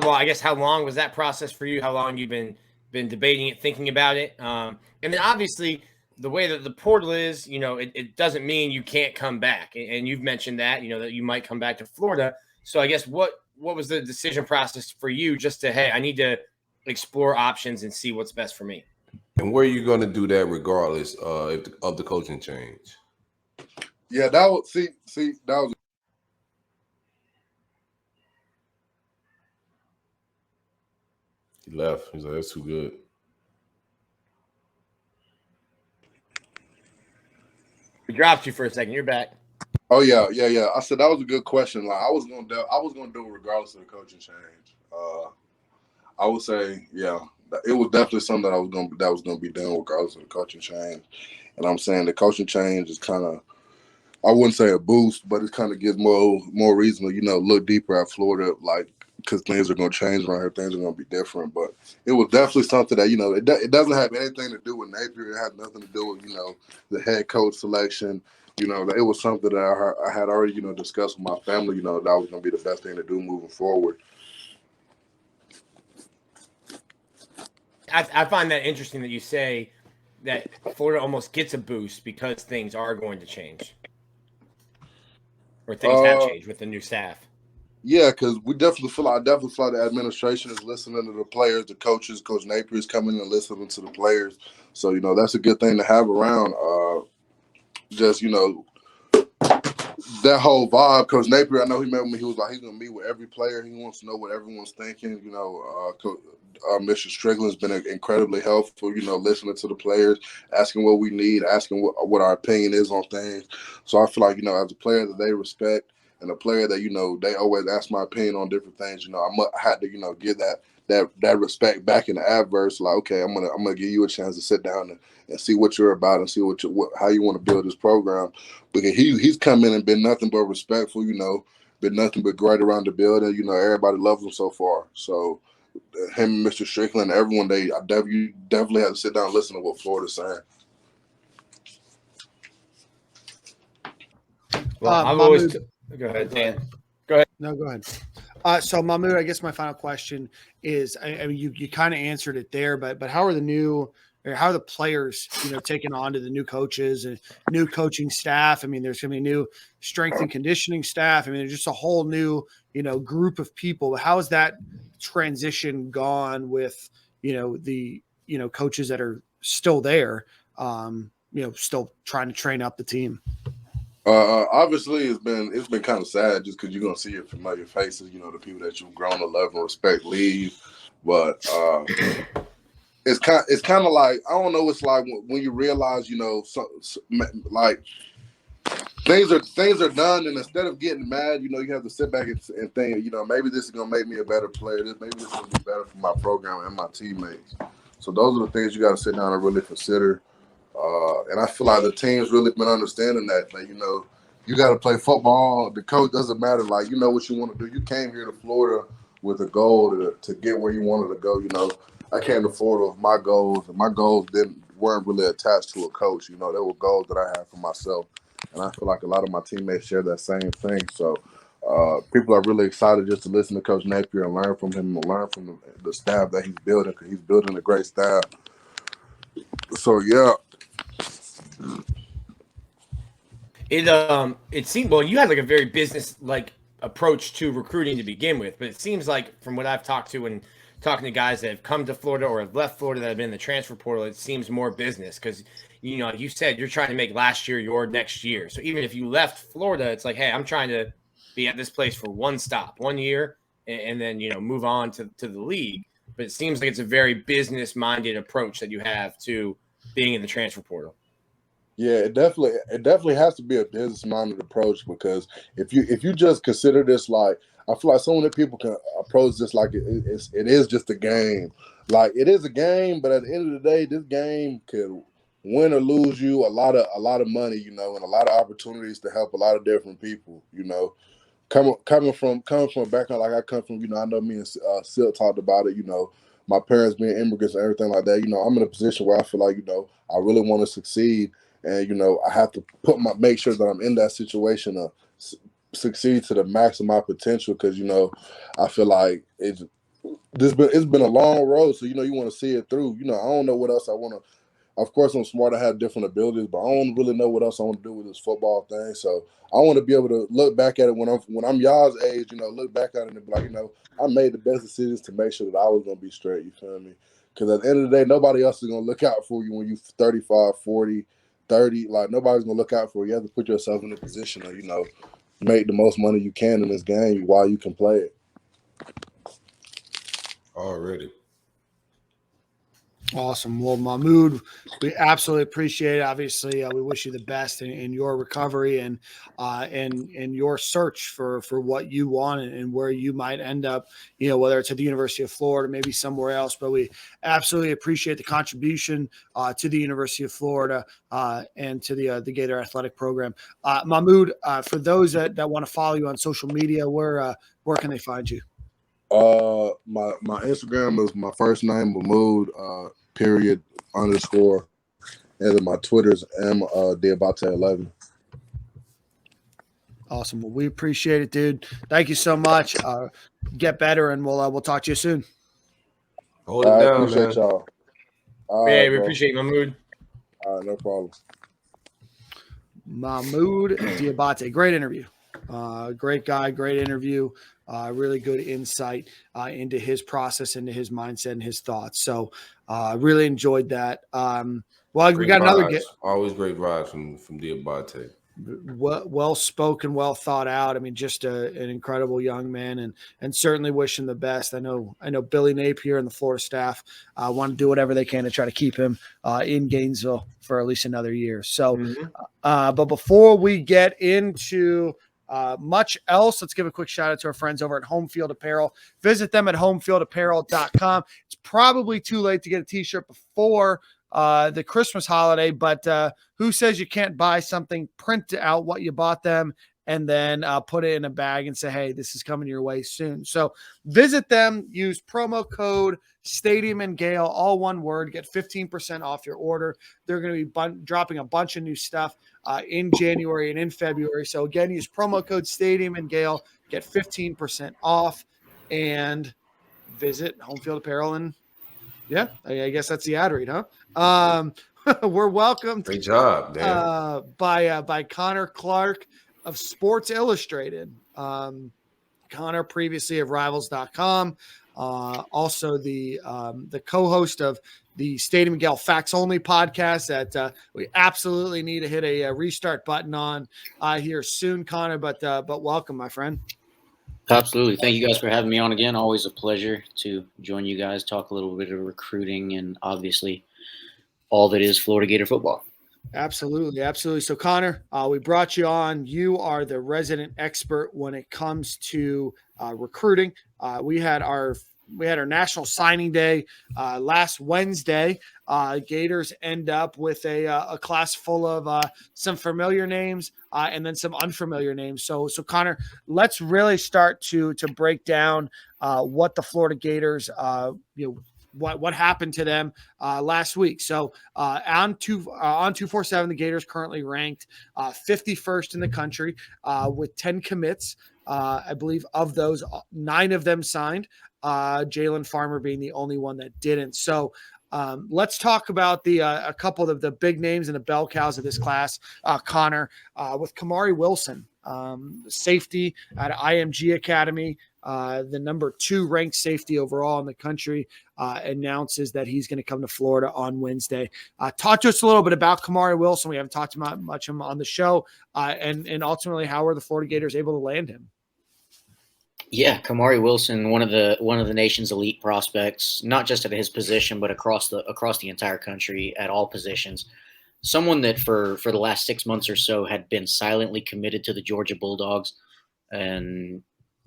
long was that process for you? How long you've been debating it, thinking about it? And then obviously the way that the portal is, it doesn't mean you can't come back. And you've mentioned that, that you might come back to Florida. So I guess what was the decision process for you just to, hey, I need to explore options and see what's best for me? And where are you going to do that regardless of the coaching change? Yeah, that was that was. He left. He's like, that's too good. dropped you for a second. You're back. Oh yeah. I said that was a good question. Like I was gonna do it regardless of the coaching change. I would say, yeah, it was definitely something that was gonna be done regardless of the coaching change. And I'm saying the coaching change is kind of, I wouldn't say a boost, but it kind of gives more reason to, look deeper at Florida, like, because things are going to change around here. Things are going to be different. But it was definitely something that, it doesn't have anything to do with Napier. It had nothing to do with, the head coach selection. It was something that I had already, discussed with my family, that was going to be the best thing to do moving forward. I find that interesting that you say that Florida almost gets a boost because things are going to change. Or things have changed with the new staff. Yeah, because I definitely feel like the administration is listening to the players, the coaches. Coach Napier is coming and listening to the players. So, that's a good thing to have around. That whole vibe. Coach Napier, I know he met with me. He was like, he's going to meet with every player. He wants to know what everyone's thinking. Mr. Strickland's been incredibly helpful, listening to the players, asking what we need, asking what our opinion is on things. So I feel like, as a player that they respect and a player that, they always ask my opinion on different things, I had to, give that respect back in the adverse. Like, okay, I'm gonna give you a chance to sit down and see what you're about and see how you want to build this program. Because he's come in and been nothing but respectful, been nothing but great around the building. Everybody loves him so far. So him and Mr. Strickland, everyone, I definitely had to sit down and listen to what Florida's saying. Well, I've always go ahead, Dan. Go ahead. No, go ahead. So Mohamoud, I guess my final question is, I mean, you kind of answered it there, but how are the players, taking on to the new coaches and new coaching staff? I mean, there's going to be new strength and conditioning staff. I mean, there's just a whole new, group of people. How has that transition gone with, the, coaches that are still there, still trying to train up the team? Obviously, it's been kind of sad just because you're gonna see your familiar faces, the people that you've grown to love and respect leave. But it's kind of like, I don't know. It's like when you realize, like things are done, and instead of getting mad, you have to sit back and think, maybe this is gonna make me a better player. Maybe this is gonna be better for my program and my teammates. So those are the things you got to sit down and really consider. And I feel like the team's really been understanding that, you got to play football. The coach doesn't matter. Like, you know what you want to do. You came here to Florida with a goal to get where you wanted to go. I came to Florida with my goals, and my goals weren't really attached to a coach. They were goals that I had for myself. And I feel like a lot of my teammates share that same thing. So people are really excited just to listen to Coach Napier and learn from him and learn from the staff that he's building, because he's building a great staff. So, yeah. It seemed, well, you had like a very business approach to recruiting to begin with, but it seems like from what I've talked to and talking to guys that have come to Florida or have left Florida that have been in the transfer portal, it seems more business because, like you said, you're trying to make last year your next year. So even if you left Florida, it's like, hey, I'm trying to be at this place for 1 year, and then, move on to the league. But it seems like it's a very business-minded approach that you have to being in the transfer portal. Yeah, it definitely has to be a business-minded approach, because if you just consider this like, I feel like so many people can approach this like it is just a game. Like, it is a game, but at the end of the day, this game could win or lose you a lot of money, and a lot of opportunities to help a lot of different people. Coming from a background like I come from, I know me and Silk talked about it. My parents being immigrants and everything like that. I'm in a position where I feel like I really want to succeed. And, I have to make sure that I'm in that situation to succeed to the max of my potential, because, I feel like it's been a long road. So, you want to see it through. I don't know what else I want to. Of course, I'm smart. I have different abilities, but I don't really know what else I want to do with this football thing. So I want to be able to look back at it when I'm y'all's age, look back at it and be like, I made the best decisions to make sure that I was going to be straight. You feel me? Because at the end of the day, nobody else is going to look out for you when you're 35, 40, 30. Like, nobody's going to look out for you. You have to put yourself in a position to, make the most money you can in this game while you can play it. Already. Awesome. Well, Mahmoud, we absolutely appreciate it. Obviously, we wish you the best in your recovery and your search for what you want and where you might end up, whether it's at the University of Florida, maybe somewhere else. But we absolutely appreciate the contribution to the University of Florida and to the Gator Athletic Program. Mahmoud, for those that want to follow you on social media, where can they find you? My Instagram is my first name, Mahmoud, __. And then my Twitter's Diabate11. Awesome. Well, we appreciate it, dude. Thank you so much. Get better, and we'll talk to you soon. Hold it down, I appreciate man. y'all. Yeah, we appreciate you, Mahmoud. All right, no problem. Mohamoud Diabate, great interview. Great guy, great interview. Really good insight into his process, into his mindset and his thoughts. So really enjoyed that. We got another always great vibes from Diabate. Well spoken, well thought out. I mean, just an incredible young man, and certainly wish him the best. I know Billy Napier and the Florida staff want to do whatever they can to try to keep him in Gainesville for at least another year. So, but before we get into much else, let's give a quick shout out to our friends over at Home Field Apparel. Visit them at homefieldapparel.com. It's probably too late to get a t-shirt before the Christmas holiday, but who says you can't buy something, print out what you bought them, and then put it in a bag and say, hey, this is coming your way soon. So visit them, use promo code Stadium and Gale, all one word, get 15% off your order. They're going to be dropping a bunch of new stuff in January and in February. So again, use promo code Stadium and Gale, get 15% off, and visit Home Field Apparel. And yeah, I guess that's the ad read, huh? We're welcomed. Great job, Dan. By Conner Clarke of Sports Illustrated. Conner, previously of Rivals.com, also the co-host of the Stadium and Gale Facts Only podcast that we absolutely need to hit a restart button on here soon, Conner. But welcome, my friend. Absolutely. Thank you guys for having me on again. Always a pleasure to join you guys, talk a little bit of recruiting and obviously all that is Florida Gator football. Absolutely. Absolutely. So Conner, we brought you on. You are the resident expert when it comes to recruiting. We had our national signing day last Wednesday. Gators end up with a class full of some familiar names and then some unfamiliar names. So Conner, let's really start to break down what the Florida Gators, what happened to them last week. So on 247, the Gators currently ranked 51st in the country with 10 commits. I believe of those, 9 of them signed. Jalen Farmer being the only one that didn't. So let's talk about a couple of the big names and the bell cows of this class, Conner, with Kamari Wilson, safety at IMG Academy, the number 2 ranked safety overall in the country, announces that he's going to come to Florida on Wednesday. Talk to us a little bit about Kamari Wilson. We haven't talked about much of him on the show, and ultimately how are the Florida Gators able to land him? Yeah, Kamari Wilson, one of the nation's elite prospects, not just at his position, but across the entire country at all positions. Someone that for the last 6 months or so had been silently committed to the Georgia Bulldogs and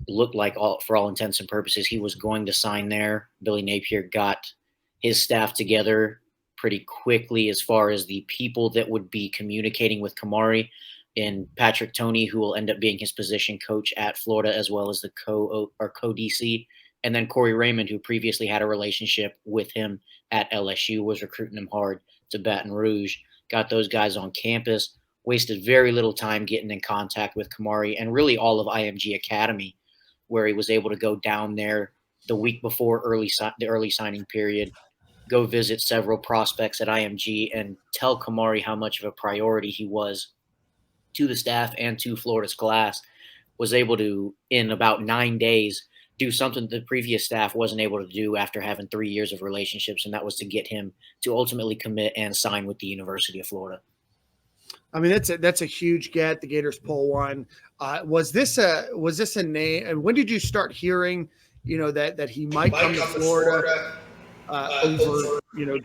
looked like for all intents and purposes he was going to sign there. Billy Napier got his staff together pretty quickly as far as the people that would be communicating with Kamari, and Patrick Toney, who will end up being his position coach at Florida, as well as the co-DC, and then Corey Raymond, who previously had a relationship with him at LSU, was recruiting him hard to Baton Rouge. Got those guys on campus, wasted very little time getting in contact with Kamari and really all of IMG Academy, where he was able to go down there the week before the early signing period, go visit several prospects at IMG and tell Kamari how much of a priority he was to the staff and to Florida's class. Was able to, in about 9 days, do something the previous staff wasn't able to do after having 3 years of relationships, and that was to get him to ultimately commit and sign with the University of Florida. I mean, that's a huge get. The Gators pull one. Was this a name? And when did you start hearing, that he might come to Florida? over,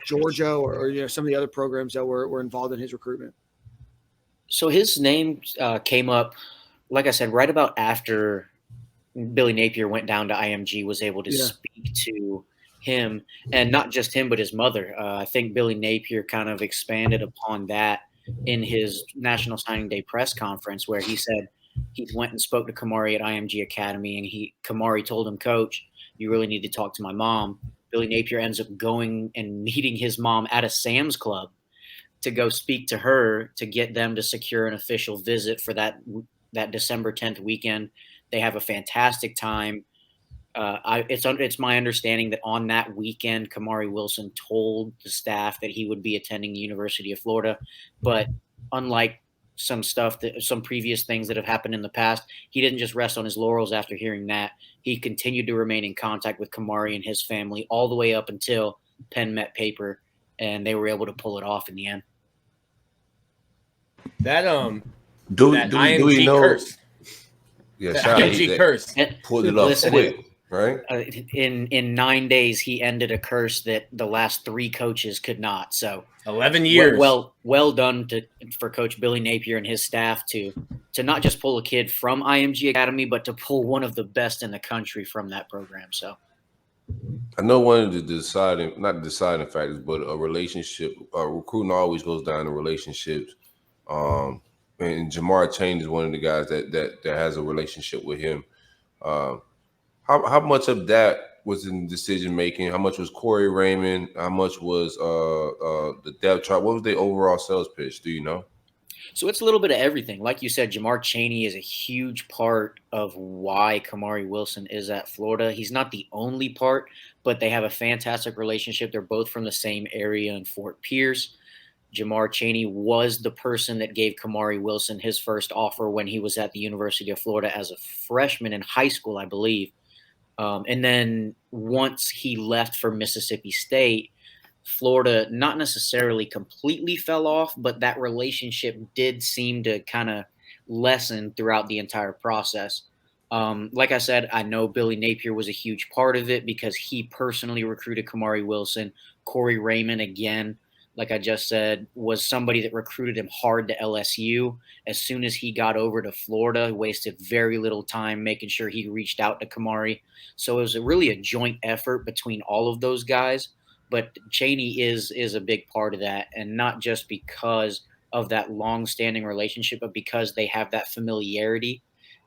Georgia or some of the other programs that were involved in his recruitment? So his name came up, like I said, right about after Billy Napier went down to IMG, was able to speak to him, and not just him, but his mother. I think Billy Napier kind of expanded upon that in his National Signing Day press conference, where he said he went and spoke to Kamari at IMG Academy, and Kamari told him, "Coach, you really need to talk to my mom." Billy Napier ends up going and meeting his mom at a Sam's Club to go speak to her to get them to secure an official visit for that December 10th weekend. They have a fantastic time. It's my understanding that on that weekend, Kamari Wilson told the staff that he would be attending the University of Florida. But unlike some previous things that have happened in the past, he didn't just rest on his laurels after hearing that. He continued to remain in contact with Kamari and his family all the way up until pen met paper, and they were able to pull it off in the end. That do IMG we know? curse. Yeah, IMG curse. Pulled it off quick, right? In 9 days, he ended a curse that the last 3 coaches could not. So 11 years. Well done for Coach Billy Napier and his staff to not just pull a kid from IMG Academy, but to pull one of the best in the country from that program. So I know one of the not deciding factors, but a relationship. Recruiting always goes down to relationships. And Shamar James is one of the guys that has a relationship with him. How much of that was in decision making? How much was Corey Raymond? How much was the depth chart? What was the overall sales pitch? Do you know? So it's a little bit of everything. Like you said, Jamar Chaney is a huge part of why Kamari Wilson is at Florida. He's not the only part, but they have a fantastic relationship. They're both from the same area in Fort Pierce. Jamar Chaney was the person that gave Kamari Wilson his first offer when he was at the University of Florida as a freshman in high school, I believe. And then once he left for Mississippi State, Florida not necessarily completely fell off, but that relationship did seem to kind of lessen throughout the entire process. Like I said, I know Billy Napier was a huge part of it because he personally recruited Kamari Wilson. Corey Raymond, again, like I just said, was somebody that recruited him hard to LSU. As soon as he got over to Florida, wasted very little time making sure he reached out to Kamari. So it was really a joint effort between all of those guys. But Chaney is a big part of that, and not just because of that long-standing relationship, but because they have that familiarity,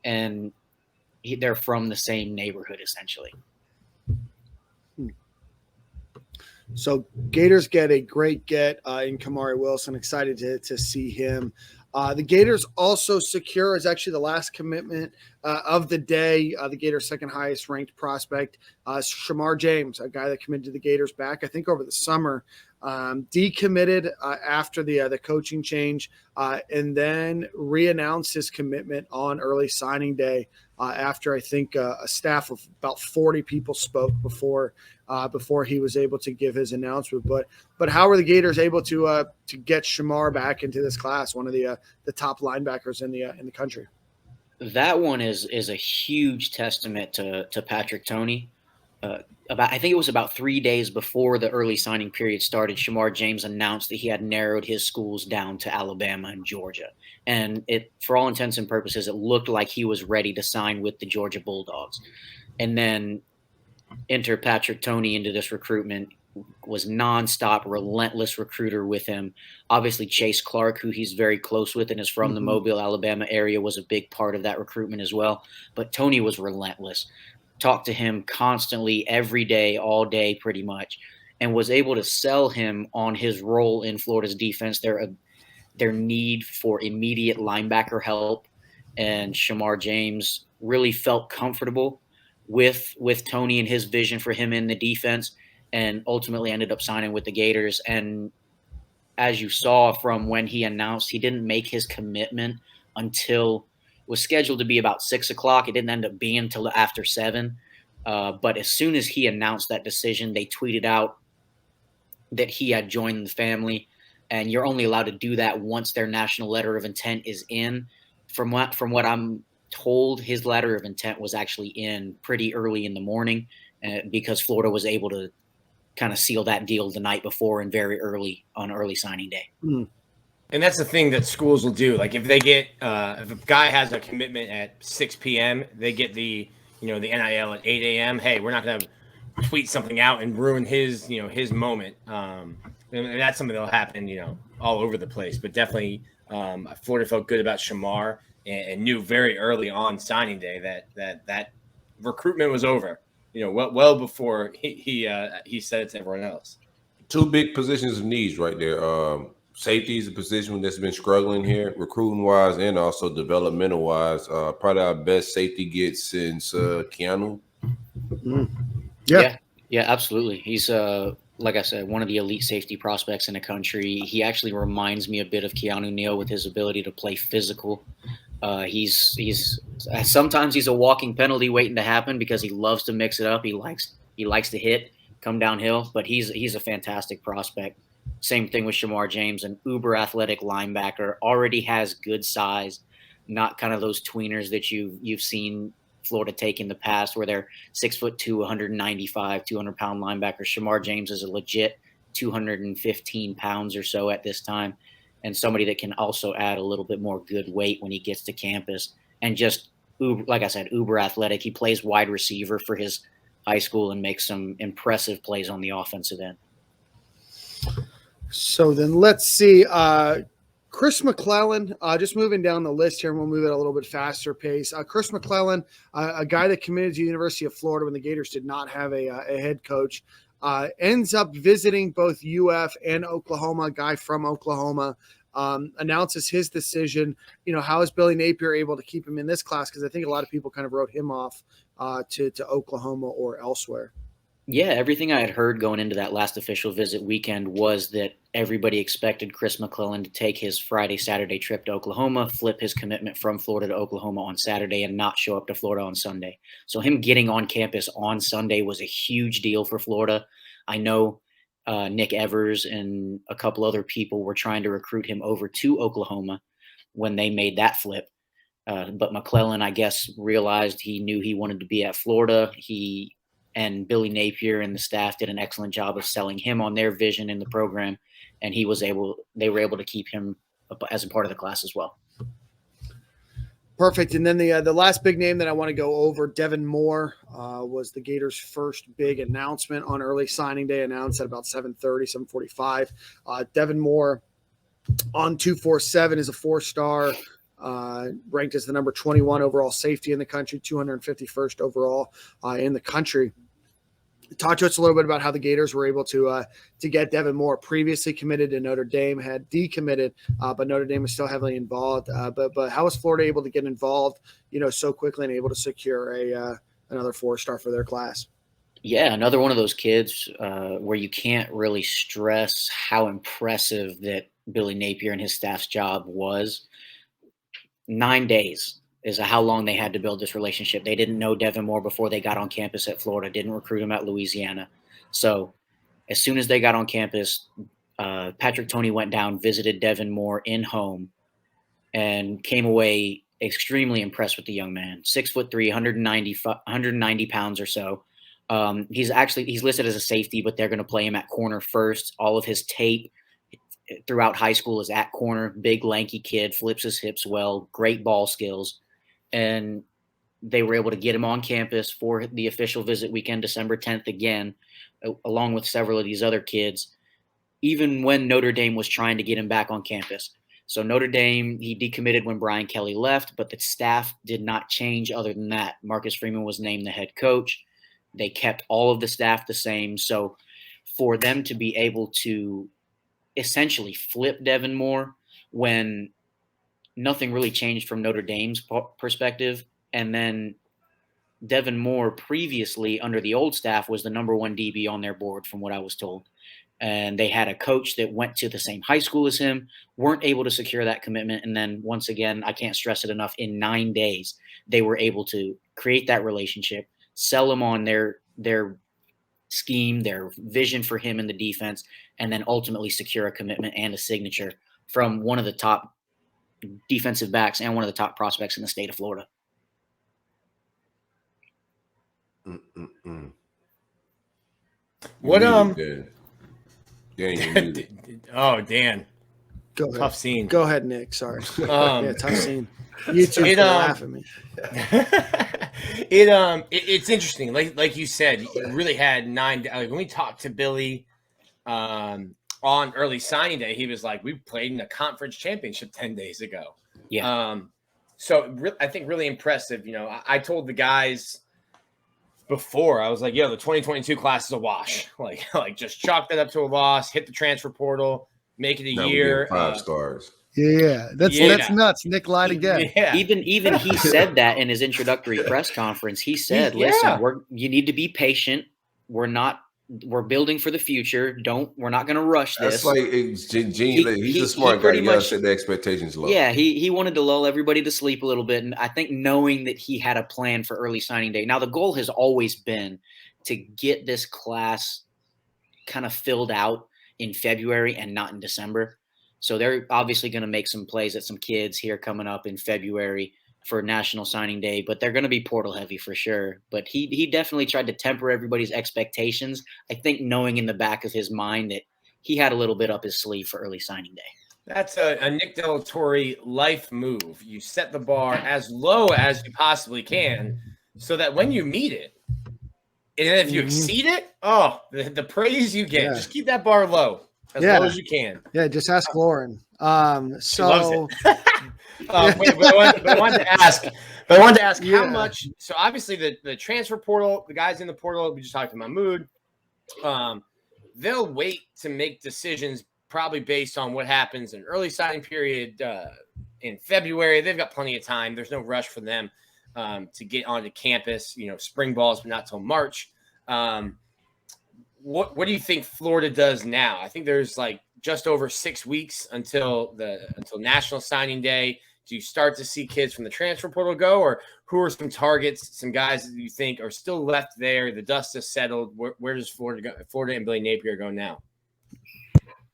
and they're from the same neighborhood, essentially. So Gators get a great get in Kamari Wilson. Excited to see him. The Gators also secure is actually the last commitment of the day. The Gators' second highest ranked prospect, Shamar James, a guy that committed to the Gators back, I think, over the summer. Decommitted after the coaching change, and then re-announced his commitment on early signing day after I think a staff of about 40 people spoke before he was able to give his announcement. But how were the Gators able to get Shamar back into this class, one of the top linebackers in the country? That one is a huge testament to Patrick Toney. I think it was about 3 days before the early signing period started, Shamar James announced that he had narrowed his schools down to Alabama and Georgia. And for all intents and purposes, it looked like he was ready to sign with the Georgia Bulldogs. And then enter Patrick Toney into this recruitment, was nonstop, relentless recruiter with him. Obviously, Chase Clark, who he's very close with and is from the Mobile, Alabama area, was a big part of that recruitment as well. But Toney was relentless. Talked to him constantly every day, all day pretty much, and was able to sell him on his role in Florida's defense, their need for immediate linebacker help. And Shamar James really felt comfortable with Toney and his vision for him in the defense, and ultimately ended up signing with the Gators. And as you saw from when he announced, he didn't make his commitment until – was scheduled to be about 6 o'clock. It didn't end up being until after 7. But as soon as he announced that decision, they tweeted out that he had joined the family, and you're only allowed to do that once their national letter of intent is in. From what I'm told, his letter of intent was actually in pretty early in the morning because Florida was able to kind of seal that deal the night before and very early on early signing day. Mm. And that's the thing that schools will do. Like if they get if a guy has a commitment at 6 p.m., they get the the NIL at 8 a.m. Hey, we're not going to tweet something out and ruin his his moment. And that's something that'll happen all over the place. But definitely, Florida felt good about Shamar and knew very early on signing day that recruitment was over. Well before he said it to everyone else. Two big positions of needs right there. Safety is a position that's been struggling here, recruiting wise and also developmental wise. Probably our best safety get since Keanu. Mm. Yeah, absolutely. He's like I said, one of the elite safety prospects in the country. He actually reminds me a bit of Keanu Neal with his ability to play physical. He's sometimes he's a walking penalty waiting to happen because he loves to mix it up. He likes to hit, come downhill, but he's a fantastic prospect. Same thing with Shamar James, an uber athletic linebacker, already has good size, not kind of those tweeners that you've seen Florida take in the past where they're 6'2", 195, 200-pound linebackers. Shamar James is a legit 215 pounds or so at this time, and somebody that can also add a little bit more good weight when he gets to campus. And just, like I said, uber athletic. He plays wide receiver for his high school and makes some impressive plays on the offensive end. So then let's see. Chris McClellan, just moving down the list here, and we'll move at a little bit faster pace. Chris McClellan, a guy that committed to the University of Florida when the Gators did not have a head coach, ends up visiting both UF and Oklahoma, a guy from Oklahoma, announces his decision. How is Billy Napier able to keep him in this class? Because I think a lot of people kind of wrote him off to Oklahoma or elsewhere. Yeah, everything I had heard going into that last official visit weekend was that everybody expected Chris McClellan to take his Friday, Saturday trip to Oklahoma, flip his commitment from Florida to Oklahoma on Saturday, and not show up to Florida on Sunday. So him getting on campus on Sunday was a huge deal for Florida. I know Nick Evers and a couple other people were trying to recruit him over to Oklahoma when they made that flip. But McClellan, I guess, realized he knew he wanted to be at Florida. And Billy Napier and the staff did an excellent job of selling him on their vision in the program, and they were able to keep him as a part of the class as well. Perfect. And then the last big name that I want to go over, Devon Moore, was the Gators' first big announcement on early signing day, announced at about 7:30, 7:45. Devon Moore on 247 is a 4-star, ranked as the number 21 overall safety in the country, 251st overall in the country. Talk to us a little bit about how the Gators were able to get Devon Moore, previously committed to Notre Dame, had decommitted, but Notre Dame was still heavily involved. But how was Florida able to get involved, so quickly and able to secure another 4-star for their class? Yeah, another one of those kids where you can't really stress how impressive that Billy Napier and his staff's job was. 9 days is how long they had to build this relationship. They didn't know Devon Moore before they got on campus at Florida, didn't recruit him at Louisiana. So as soon as they got on campus, Patrick Toney went down, visited Devon Moore in home, and came away extremely impressed with the young man. 6'3", 190 pounds or so. He's listed as a safety, but they're going to play him at corner first. All of his tape throughout high school is at corner. Big, lanky kid, flips his hips well, great ball skills. And they were able to get him on campus for the official visit weekend, December 10th again, along with several of these other kids, even when Notre Dame was trying to get him back on campus. So Notre Dame, he decommitted when Brian Kelly left, but the staff did not change other than that. Marcus Freeman was named the head coach. They kept all of the staff the same. So for them to be able to essentially flip Devon Moore when nothing really changed from Notre Dame's perspective. And then Devon Moore previously under the old staff was the number 1 DB on their board from what I was told. And they had a coach that went to the same high school as him, weren't able to secure that commitment. And then once again, I can't stress it enough, in 9 days, they were able to create that relationship, sell him on their scheme, their vision for him in the defense, and then ultimately secure a commitment and a signature from one of the top defensive backs and one of the top prospects in the state of Florida. What Dan, you muted. Oh, Dan. Go ahead. Tough scene. Go ahead, Nick. Sorry. Yeah, tough scene. You two can laugh at me. It's interesting. Like you said, you really had 9. Like when we talked to Billy on early signing day, he was like, "We played in a conference championship 10 days ago." Yeah. I think really impressive. I told the guys before, I was like, "Yo, the 2022 class is a wash. Like just chalk that up to a loss. Hit the transfer portal, make it a year. 5 stars." Yeah, that's nuts. Nick lied again. Yeah. Even he said that in his introductory press conference. He said, "Listen, you need to be patient. We're building for the future. We're not going to rush this." That's like he's a smart guy. You gotta set the expectations low. Yeah, he wanted to lull everybody to sleep a little bit, and I think knowing that he had a plan for early signing day. Now the goal has always been to get this class kind of filled out in February and not in December. So they're obviously going to make some plays at some kids here coming up in February for National Signing Day, but they're going to be portal heavy for sure. But he definitely tried to temper everybody's expectations. I think knowing in the back of his mind that he had a little bit up his sleeve for early signing day. That's a Nick Del Torre life move. You set the bar as low as you possibly can so that when you meet it, and then if you exceed it, the praise you get, just keep that bar low. As low as you can. Yeah, just ask Lauren. So but I wanted to ask how much. So obviously the transfer portal, the guys in the portal, we just talked to Mahmoud. They'll wait to make decisions probably based on what happens in early signing period in February. They've got plenty of time. There's no rush for them to get onto campus. Spring balls, but not till March. What do you think Florida does now? I think there's like just over 6 weeks until National Signing Day. Do you start to see kids from the transfer portal go, or who are some targets, some guys that you think are still left there? The dust has settled. Where does Florida go? Florida and Billy Napier go now?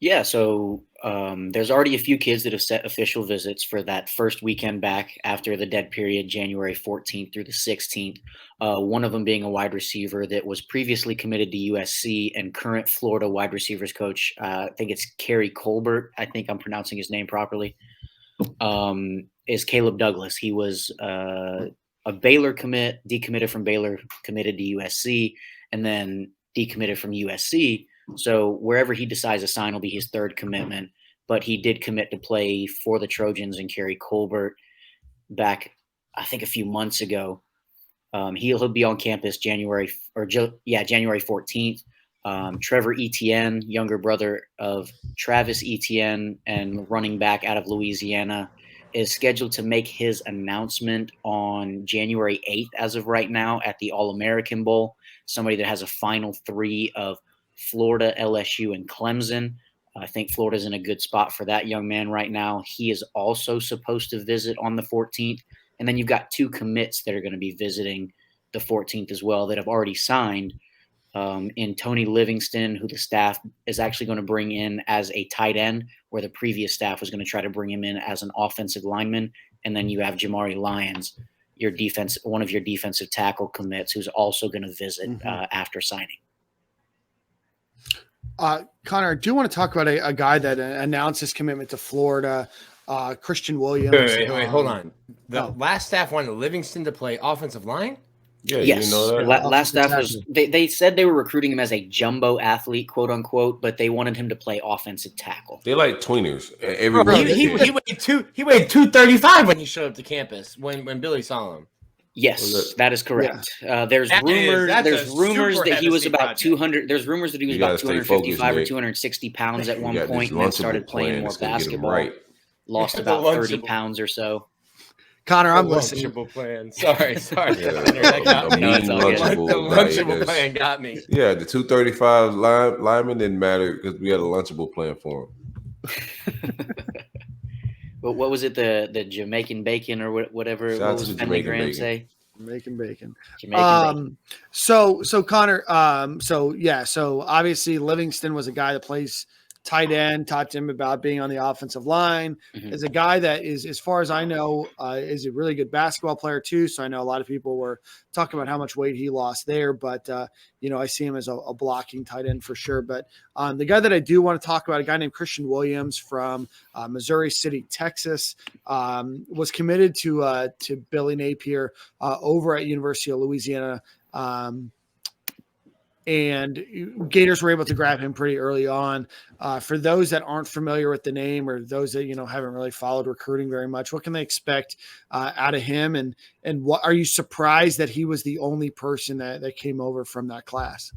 Yeah, so there's already a few kids that have set official visits for that first weekend back after the dead period, January 14th through the 16th. One of them being a wide receiver that was previously committed to USC and current Florida wide receivers coach. I think it's Kerry Colbert. I think I'm pronouncing his name properly. Is Caleb Douglas. He was a Baylor commit, decommitted from Baylor, committed to USC, and then decommitted from USC. So wherever he decides to sign will be his third commitment, but he did commit to play for the Trojans and Kerry Colbert back, I think, a few months ago. He'll be on campus January 14th. Trevor Etienne, younger brother of Travis Etienne and running back out of Louisiana, is scheduled to make his announcement on January 8th as of right now at the All-American Bowl. Somebody that has a final 3 of Florida, LSU, and Clemson. I think Florida's in a good spot for that young man right now. He is also supposed to visit on the 14th. And then you've got 2 commits that are going to be visiting the 14th as well that have already signed in Tony Livingston, who the staff is actually going to bring in as a tight end, where the previous staff was going to try to bring him in as an offensive lineman. And then you have Jamari Lyons, one of your defensive tackle commits, who's also going to visit after signing. Connor, I do want to talk about a guy that announced his commitment to Florida, Christian Williams. Wait, hold on. The last staff wanted Livingston to play offensive line? Yeah, yes. You know that? Last staff was they said they were recruiting him as a jumbo athlete, quote unquote, but they wanted him to play offensive tackle. They like tweeners. He weighed 235 when he showed up to campus when Billy saw him. Yes, that is correct. Yeah. There's rumors that he was about 200. There's rumors that he was about 255 or 260 pounds at one point, and then started playing more basketball. Right. Lost about 30 pounds or so. Connor, I'm listening. Plan. Sorry. The lunchable plan got me. Yeah, the 235 lineman didn't matter because we had a lunchable plan for him. But what was it? The Jamaican bacon or whatever? Shout what was Penley Graham say? Jamaican bacon. Bacon. So Connor. So obviously Livingston was a guy that plays tight end, talked to him about being on the offensive line. Is a guy that is, as far as I know, is a really good basketball player too. So I know a lot of people were talking about how much weight he lost there, but I see him as a blocking tight end for sure. But the guy that I do want to talk about, a guy named Christian Williams from Missouri City, Texas, was committed to Billy Napier over at University of Louisiana. And Gators were able to grab him pretty early on. For those that aren't familiar with the name, or those that haven't really followed recruiting very much, what can they expect out of him? And what are you surprised that he was the only person that came over from that class?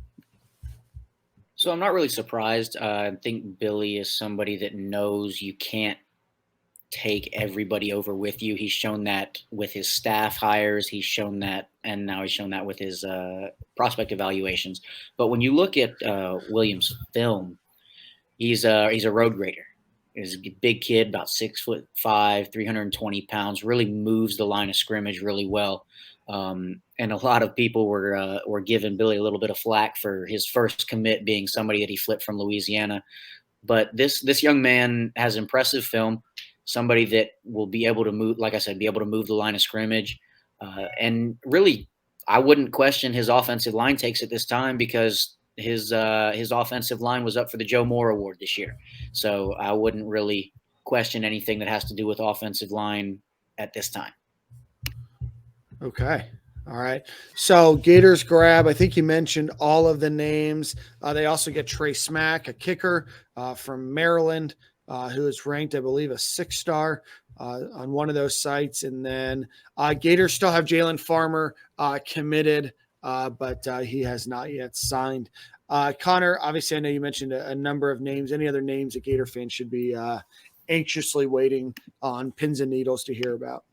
So I'm not really surprised. I think Billy is somebody that knows you can't take everybody over with you. He's shown that with his staff hires. He's shown that, and now he's shown that with his prospect evaluations. But when you look at Williams' film, he's a road grader. He's a big kid, about 6'5", 320 pounds. Really moves the line of scrimmage really well. And a lot of people were giving Billy a little bit of flack for his first commit being somebody that he flipped from Louisiana. But this young man has impressive film. Somebody that will be able to move, like I said, be able to move the line of scrimmage. And really, I wouldn't question his offensive line takes at this time, because his offensive line was up for the Joe Moore Award this year. So I wouldn't really question anything that has to do with offensive line at this time. Okay. All right. So Gators grab, I think you mentioned all of the names. They also get Trey Smack, a kicker from Maryland, who is ranked, I believe, a 6-star on one of those sites. And then Gators still have Jalen Farmer committed, but he has not yet signed. Connor, obviously, I know you mentioned a number of names. Any other names that Gator fans should be anxiously waiting on pins and needles to hear about?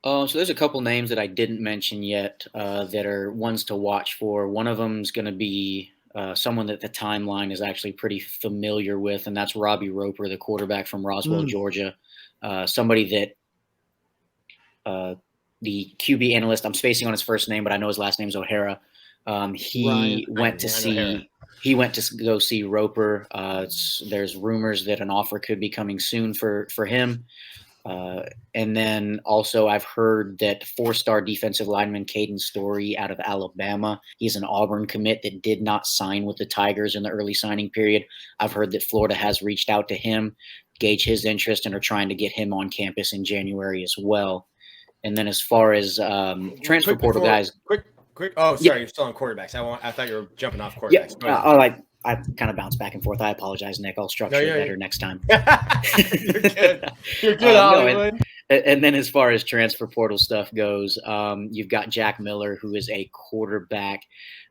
So there's a couple names that I didn't mention yet that are ones to watch for. One of them is going to be someone that the timeline is actually pretty familiar with, and that's Robbie Roper, the quarterback from Roswell, Georgia. Somebody that the QB analyst, I'm spacing on his first name, but I know his last name is O'Hara. He went to go see Roper. There's rumors that an offer could be coming soon for him. And then also I've heard that 4-star defensive lineman Caden Story out of Alabama. He's an Auburn commit that did not sign with the Tigers in the early signing period. I've heard that Florida has reached out to him, gauge his interest, and are trying to get him on campus in January as well. And then as far as transfer portal guys. Quick. Oh, sorry, You're still on quarterbacks. I thought you were jumping off quarterbacks. Yeah, I kind of bounce back and forth. I apologize, Nick. I'll structure it better next time. You're good. You're good, Hollywood. And then as far as transfer portal stuff goes, you've got Jack Miller, who is a quarterback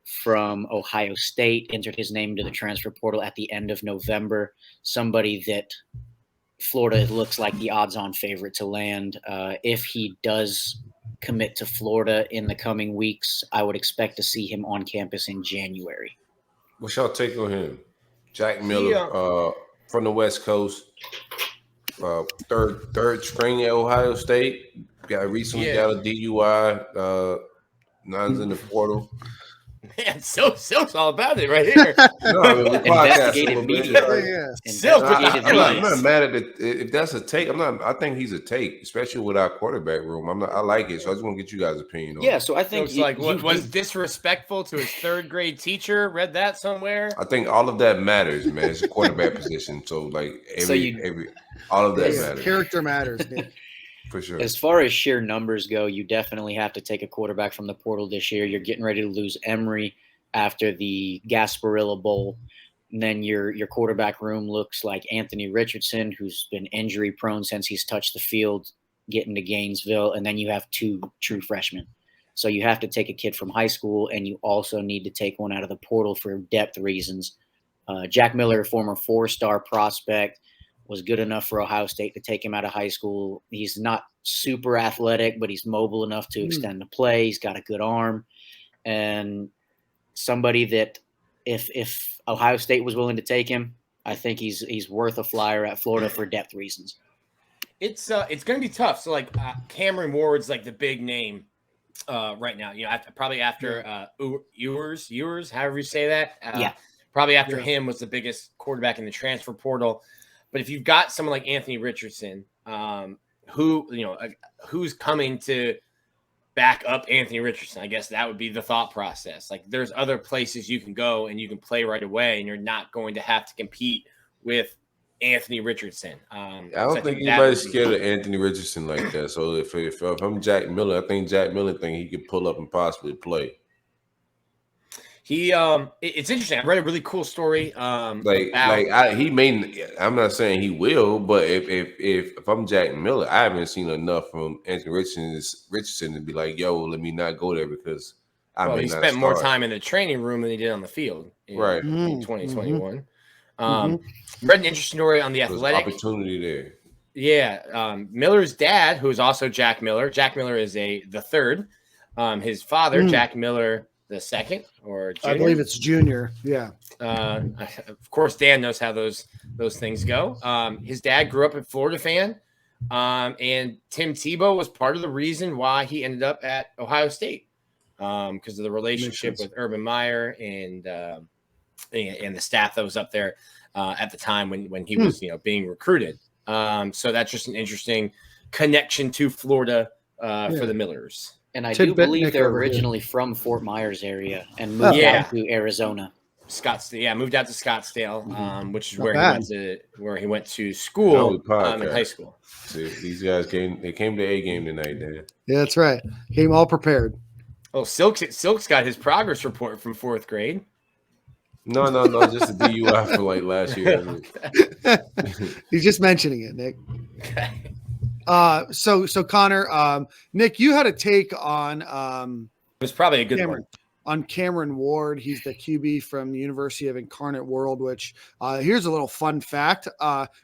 from Ohio State, entered his name into the transfer portal at the end of November. Somebody that Florida looks like the odds-on favorite to land. If he does commit to Florida in the coming weeks, I would expect to see him on campus in January. What's y'all take on him? Jack Miller from the West Coast, third string at Ohio State. Recently got a DUI. Nine's in the portal. Man, Silk's all about it right here. Investigative media. I'm not mad at it. If that's a take, I think he's a take, especially with our quarterback room. I like it, so I just want to get you guys' opinion on it. Yeah, so I think was disrespectful to his 3rd grade teacher. Read that somewhere. I think all of that matters, man. It's a quarterback position, so like all of that matters. Character matters, man. For sure. As far as sheer numbers go, you definitely have to take a quarterback from the portal this year. You're getting ready to lose Emory after the Gasparilla Bowl. And then your quarterback room looks like Anthony Richardson, who's been injury prone since he's touched the field, getting to Gainesville. And then you have 2 true freshmen. So you have to take a kid from high school, and you also need to take one out of the portal for depth reasons. Jack Miller, former 4-star prospect, was good enough for Ohio State to take him out of high school. He's not super athletic, but he's mobile enough to extend the play. He's got a good arm, and somebody that if Ohio State was willing to take him, I think he's worth a flyer at Florida for depth reasons. It's going to be tough. So like Cameron Ward's like the big name right now. Probably after Ewers, however you say that. Probably after him was the biggest quarterback in the transfer portal. But if you've got someone like Anthony Richardson, who's coming to back up Anthony Richardson, I guess that would be the thought process. Like there's other places you can go and you can play right away, and you're not going to have to compete with Anthony Richardson. I don't think anybody's scared of Anthony Richardson like that. So if I'm Jack Miller, I think Jack Miller he could pull up and possibly play. It's interesting. I read a really cool story. I'm not saying he will, but if I'm Jack Miller, I haven't seen enough from Anthony Richardson to be like, yo, let me not go there because he spent more time in the training room than he did on the field in 2021. Read an interesting story on The Athletic. Opportunity there. Yeah. Miller's dad, who is also Jack Miller. Jack Miller is the third. His father, Jack Miller the second, or junior? I believe it's junior. Yeah. Of course, Dan knows how those things go. His dad grew up a Florida fan, and Tim Tebow was part of the reason why he ended up at Ohio State, because of the relationship with Urban Meyer and the staff that was up there at the time when he was being recruited. So that's just an interesting connection to Florida for the Millers. And I do believe they're originally from Fort Myers area and moved out to Arizona. Scottsdale, moved out to Scottsdale, which is where he went to school in high school. See, these guys came to A game tonight, Dan. Yeah, that's right. Came all prepared. Oh, Silk's got his progress report from 4th grade. No, just a DUI for like last year. He's just mentioning it, Nick. Okay. So Connor, Nick, you had a take on it was probably a good one on Cameron Ward. He's the QB from the University of Incarnate World, which here's a little fun fact.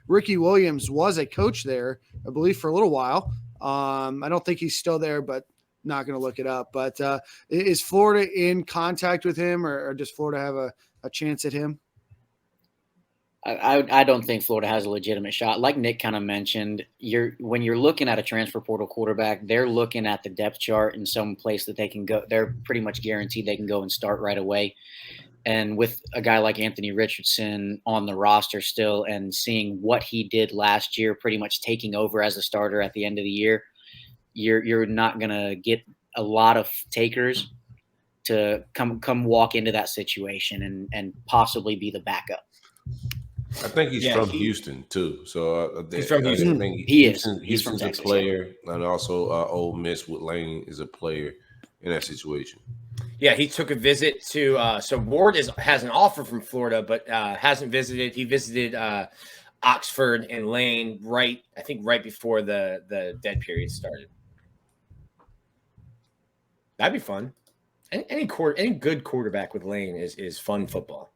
Ricky Williams was a coach there, I believe, for a little while. I don't think he's still there, but not going to look it up. But is Florida in contact with him, or does Florida have a chance at him? I don't think Florida has a legitimate shot. Like Nick kind of mentioned, when you're looking at a transfer portal quarterback, they're looking at the depth chart in some place that they can go. They're pretty much guaranteed they can go and start right away. And with a guy like Anthony Richardson on the roster still and seeing what he did last year, pretty much taking over as a starter at the end of the year, you're not going to get a lot of takers to come walk into that situation and possibly be the backup. I think he's from Houston too. So he's from Houston. Houston's a player, and also Ole Miss with Lane is a player in that situation. Yeah, he took a visit to. So Ward has an offer from Florida, but hasn't visited. He visited Oxford and Lane right before the dead period started. That'd be fun. Any good quarterback with Lane is fun football.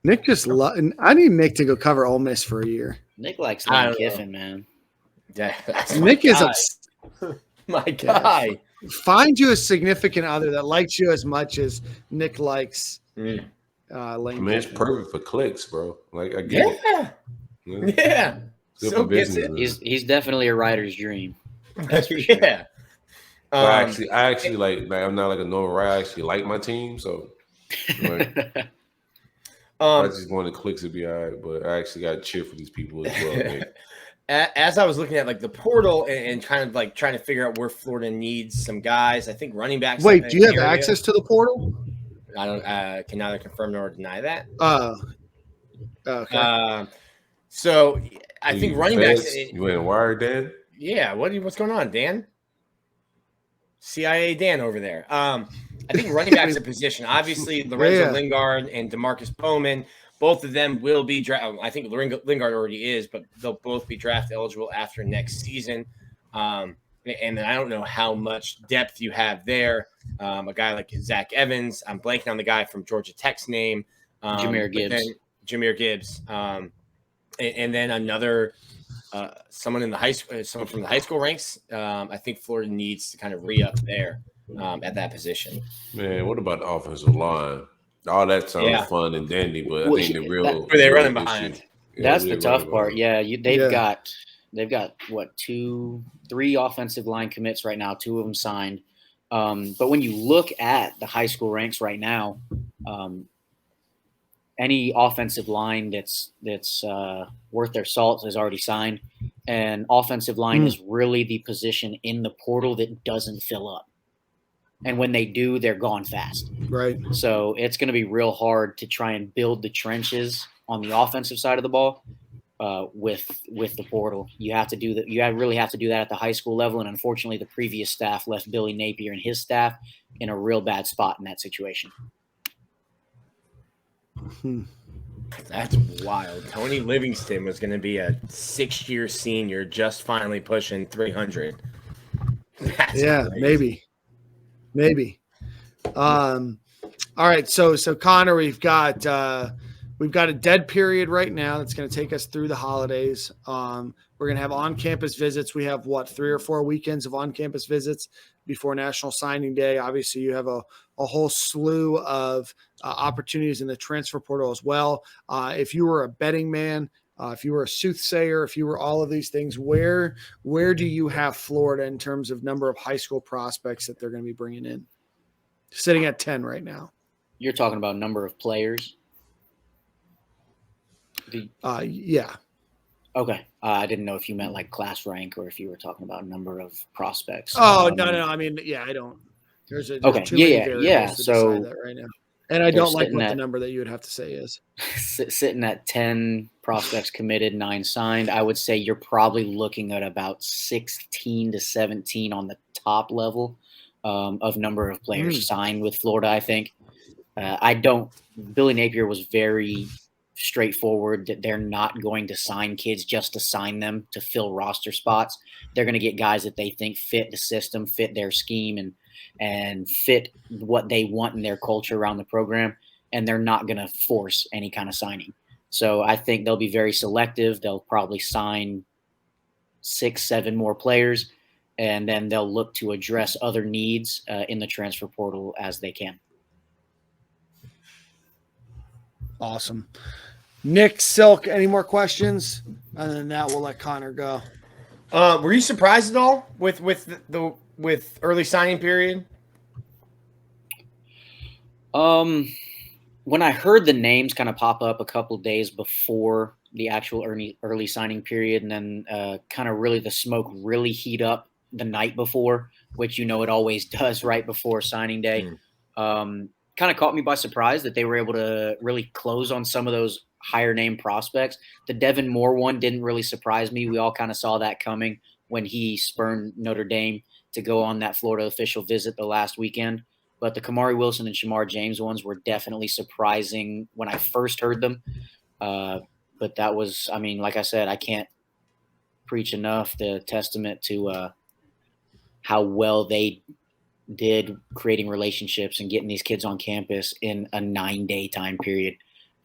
Nick I need Nick to go cover Ole Miss for a year. Nick likes Lane Kiffin, man. Yeah, Nick is my guy. Find you a significant other that likes you as much as Nick likes Lane. I mean, it's perfect for clicks, bro. Like I get it. Yeah. So he's definitely a writer's dream. That's for sure. Yeah. I actually like I'm not like a normal writer. I actually like my team, so like, I just wanted clicks to be all right, but I actually got to cheer for these people as well. As I was looking at like the portal and kind of like trying to figure out where Florida needs some guys, I think running backs. Wait, do you have access to the portal? I don't. Can neither confirm nor deny that. Okay. So I think running backs. You went wired, Dan? Yeah. What's going on, Dan? CIA Dan over there. I think running back's a position. Obviously, Lorenzo Lingard and DeMarcus Bowman, both of them will be drafted. I think Lingard already is, but they'll both be draft eligible after next season. And then I don't know how much depth you have there. A guy like Zach Evans. I'm blanking on the guy from Georgia Tech's name. Jahmyr Gibbs. And then another someone from the high school ranks. I think Florida needs to kind of re-up there. At that position. Man, what about the offensive line? All that sounds fun and dandy, but I think where they're running behind. That's the tough part. Yeah, they've got what 3 offensive line commits right now. 2 of them signed. But when you look at the high school ranks right now, any offensive line that's worth their salt is already signed, and offensive line is really the position in the portal that doesn't fill up. And when they do, they're gone fast. Right. So it's going to be real hard to try and build the trenches on the offensive side of the ball with the portal. You have to do that. You really have to do that at the high school level. And unfortunately, the previous staff left Billy Napier and his staff in a real bad spot in that situation. That's wild. Tony Livingston was going to be a 6-year senior, just finally pushing 300. That's crazy. Maybe. All right. So Connor, we've got a dead period right now that's going to take us through the holidays. We're going to have on-campus visits. We have 3 or 4 weekends of on-campus visits before National Signing Day. Obviously, you have a whole slew of opportunities in the transfer portal as well. If you were a betting man, if you were a soothsayer, if you were all of these things, where do you have Florida in terms of number of high school prospects that they're going to be bringing in? Sitting at 10 right now. You're talking about number of players? Yeah. Okay. I didn't know if you meant like class rank or if you were talking about number of prospects. Oh, no. I mean, I don't. There's too many variables to decide that right now. And I don't like what the number that you would have to say is. Sitting at 10 prospects committed, 9 signed, I would say you're probably looking at about 16 to 17 on the top level of number of players signed with Florida, I think. Billy Napier was very straightforward that they're not going to sign kids just to sign them to fill roster spots. They're going to get guys that they think fit the system, fit their scheme, and fit what they want in their culture around the program, and they're not going to force any kind of signing. So I think they'll be very selective. They'll probably sign 6, 7 more players, and then they'll look to address other needs in the transfer portal as they can. Awesome. Nick, Silk, any more questions? And then that we'll let Connor go. Were you surprised at all with early signing period? When I heard the names kind of pop up a couple of days before the actual early signing period, and then kind of really the smoke really heat up the night before, which it always does right before signing day, kind of caught me by surprise that they were able to really close on some of those higher name prospects. The Devon Moore one didn't really surprise me. We all kind of saw that coming when he spurned Notre Dame to go on that Florida official visit the last weekend. But the Kamari Wilson and Shamar James ones were definitely surprising when I first heard them. But that was, like I said, I can't preach enough the testament to how well they did creating relationships and getting these kids on campus in a 9-day time period.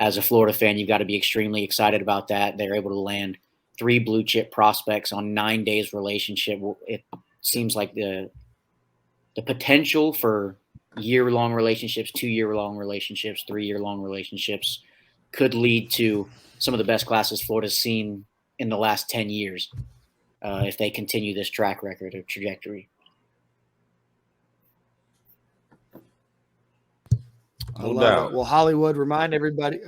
As a Florida fan, you've got to be extremely excited about that. They're able to land 3 blue chip prospects on 9 days relationship. It seems like the potential for year-long relationships, 2-year-long relationships, 3-year-long relationships could lead to some of the best classes Florida's seen in the last 10 years if they continue this track record or trajectory. I love it. Well, Hollywood, remind everybody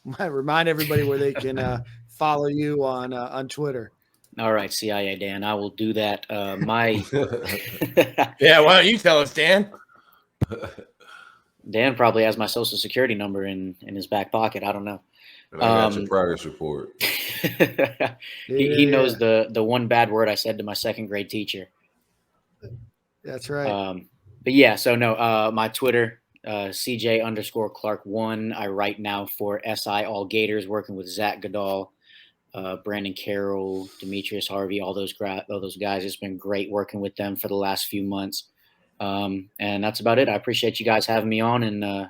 where they can follow you on Twitter. All right, CIA Dan, I will do that. Yeah, why don't you tell us, Dan? Dan probably has my social security number in his back pocket. I don't know. And I got your progress report. He knows the one bad word I said to my 2nd grade teacher. That's right. But yeah, so no, my Twitter, CJ_Clark1. I write now for SI All Gators, working with Zach Goodall, Brandon Carroll, Demetrius Harvey, all those guys. It's been great working with them for the last few months. And that's about it. I appreciate you guys having me on, and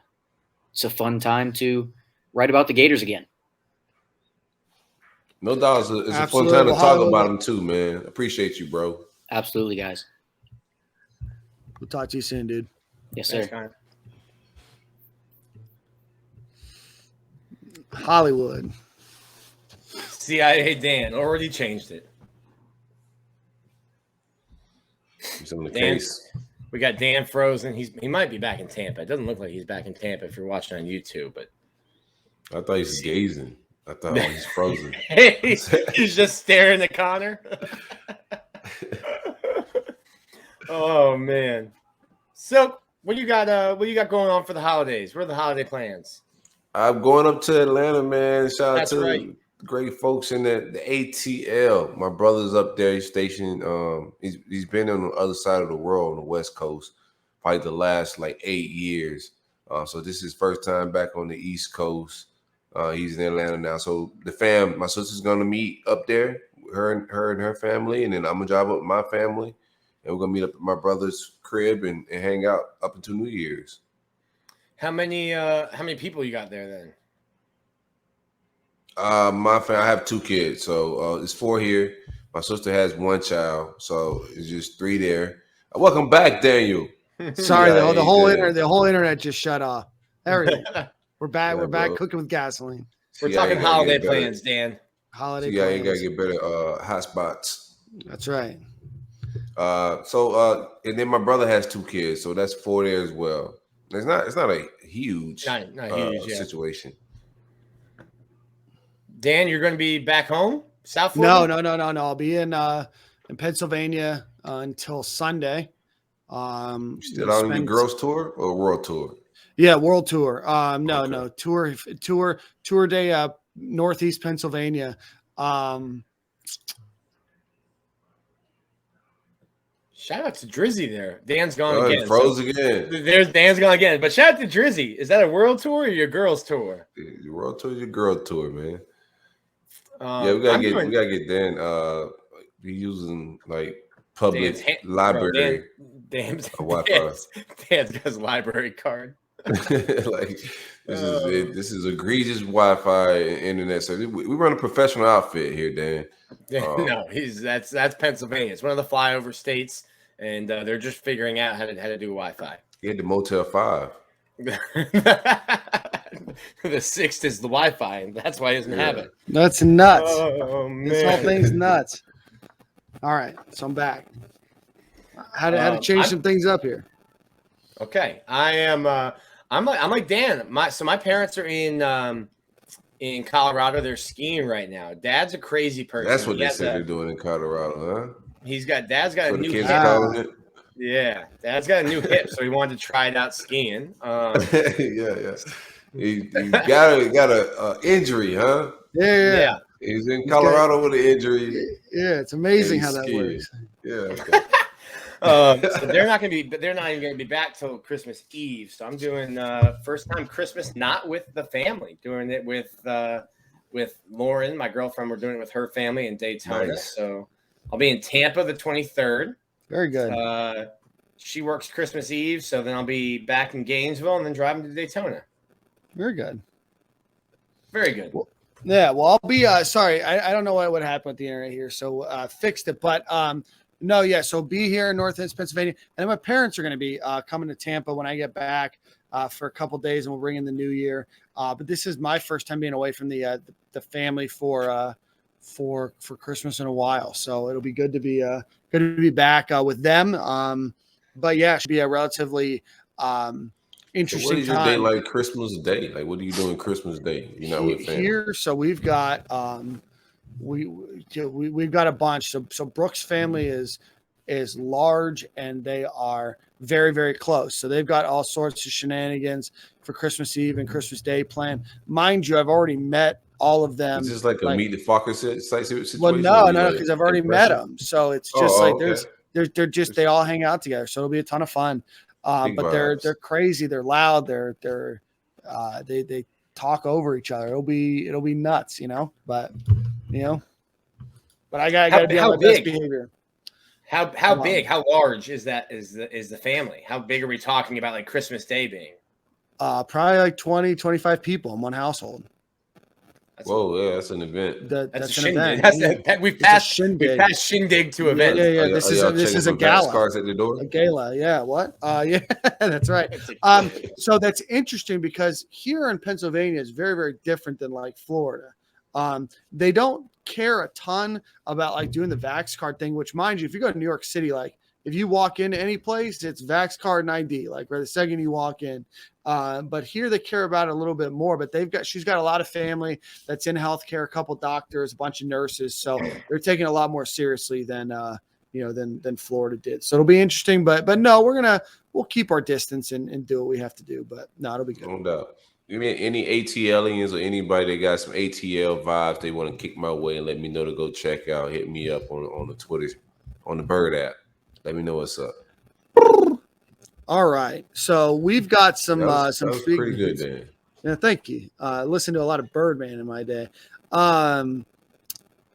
it's a fun time to write about the Gators again. No doubt. It's a fun time to talk about them too, man. Appreciate you, bro. Absolutely, guys. We'll talk to you soon, dude. Yes, sir. Thanks, Hollywood. CIA Dan already changed it. He's on the case. We got Dan frozen. He might be back in Tampa. It doesn't look like he's back in Tampa if you're watching on YouTube, but I thought he's gazing. I thought he's frozen. He's just staring at Connor. Oh man. So what you got going on for the holidays? What are the holiday plans? I'm going up to Atlanta, man. Shout out to right. great folks in the ATL. My brother's up there. He's stationed. He's been on the other side of the world on the West Coast, probably the last like 8 years. So this is his first time back on the East Coast. He's in Atlanta now. So my sister's gonna meet up there, her and her family, and then I'm gonna drive up with my family, and we're gonna meet up at my brother's crib and hang out up until New Year's. How many people you got there then? My family, I have 2 kids, so it's 4 here. My sister has 1 child, so it's just 3 there. Welcome back, Daniel. Sorry, the whole internet just shut off. There we go. We're back. Yeah, We're back bro. cooking with gasoline. We're talking holiday plans, Dan. Holiday Yeah, plans. you gotta get better hotspots. That's right. And then my brother has 2 kids, so that's 4 there as well. It's not a huge, not huge situation. Dan, you're going to be back home, South Florida? No. I'll be in Pennsylvania until Sunday. You still on your girls tour or world tour? Yeah, world tour. Okay. No tour day. Northeast Pennsylvania. Shout out to Drizzy there. Dan's gone again. Froze again. There's Dan's gone again. But shout out to Drizzy. Is that a world tour or your girls tour? Your world tour is your girl tour, man. Yeah, we gotta get Dan. Be using like public library. Dan's Wi-Fi. Dan's got his library card. Like this is egregious Wi-Fi and internet service. We run a professional outfit here, Dan. No, that's Pennsylvania. It's one of the flyover states, and they're just figuring out how to do Wi-Fi. He had the Motel 5. The 6th is the Wi-Fi, and that's why he doesn't have it. That's nuts. Oh man, this whole thing's nuts. All right, so I'm back. How to change some things up here. Okay, I am. I'm like Dan. My parents are in Colorado. They're skiing right now. Dad's a crazy person. That's what they said they're doing in Colorado, huh? Dad's got a new hip. Yeah, Dad's got a new hip, so he wanted to try it out skiing. Yeah. You got a injury, huh? Yeah. He's in Colorado with an injury. Yeah, it's amazing how that works. Yeah. So they're not even going to be back till Christmas Eve. So I'm doing first time Christmas not with the family, doing it with Lauren, my girlfriend. We're doing it with her family in Daytona. Nice. So I'll be in Tampa the 23rd. Very good. She works Christmas Eve, so then I'll be back in Gainesville and then driving to Daytona. Very good. Very good. Well, I'll be sorry. I don't know what happened with the internet here, so fixed it. But no, yeah. So be here in Northeast Pennsylvania, and my parents are going to be coming to Tampa when I get back for a couple days, and we'll bring in the new year. But this is my first time being away from the family for Christmas in a while, so it'll be good to be back with them. But yeah, it should be a relatively interesting. So what is your time. day like Christmas Day? Like, what are you doing Christmas Day? You're not with family here, so we've got we've got a bunch. So Brooks' family is large, and they are very, very close. So they've got all sorts of shenanigans for Christmas Eve and Christmas Day planned. Mind you, I've already met all of them. Is this like a meet the Fokker situation? Well, no, because I've already met them. So it's just they're just they all hang out together. So it'll be a ton of fun. But they're crazy. They're loud. They talk over each other. It'll be nuts, But I gotta be on my best behavior. How big? How large is the family? How big are we talking about, like Christmas Day being? Probably like 20, 25 people in one household. Yeah, that's an event. That's an event. We've passed shindig to event. Yeah. This is a gala. Cars at the door. A gala. Yeah. What? Yeah, that's right. So that's interesting because here in Pennsylvania is very, very different than like Florida. They don't care a ton about like doing the Vax card thing, which, mind you, if you go to New York City, like if you walk into any place, it's Vax card and ID, like right the second you walk in. But here they care about it a little bit more. But she's got a lot of family that's in healthcare, a couple doctors, a bunch of nurses, so they're taking it a lot more seriously than than Florida did. So it'll be interesting. But no, we'll keep our distance and do what we have to do. But no, it'll be good. No doubt. You mean any ATLians or anybody that got some ATL vibes they want to kick my way and let me know to go check out, hit me up on the Twitter, on the Bird app. Let me know what's up. All right. So we've got some that was pretty good, Dan. Yeah, thank you. I listened to a lot of Birdman in my day.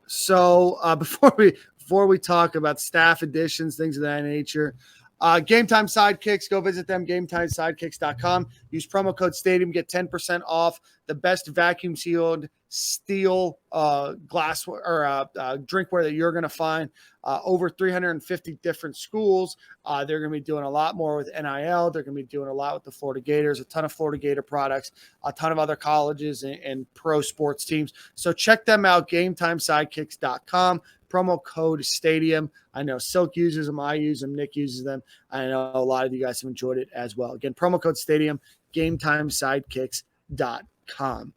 So before we talk about staff additions, things of that nature, Game Time Sidekicks, go visit them, GameTimeSidekicks.com. Use promo code Stadium, get 10% off the best vacuum sealed steel glassware or drinkware that you're going to find. Over 350 different schools. They're going to be doing a lot more with NIL. They're going to be doing a lot with the Florida Gators, a ton of Florida Gator products, a ton of other colleges and pro sports teams. So check them out, GameTimeSidekicks.com. Promo code Stadium. I know Silk uses them. I use them. Nick uses them. I know a lot of you guys have enjoyed it as well. Again, promo code Stadium, GameTimeSidekicks.com.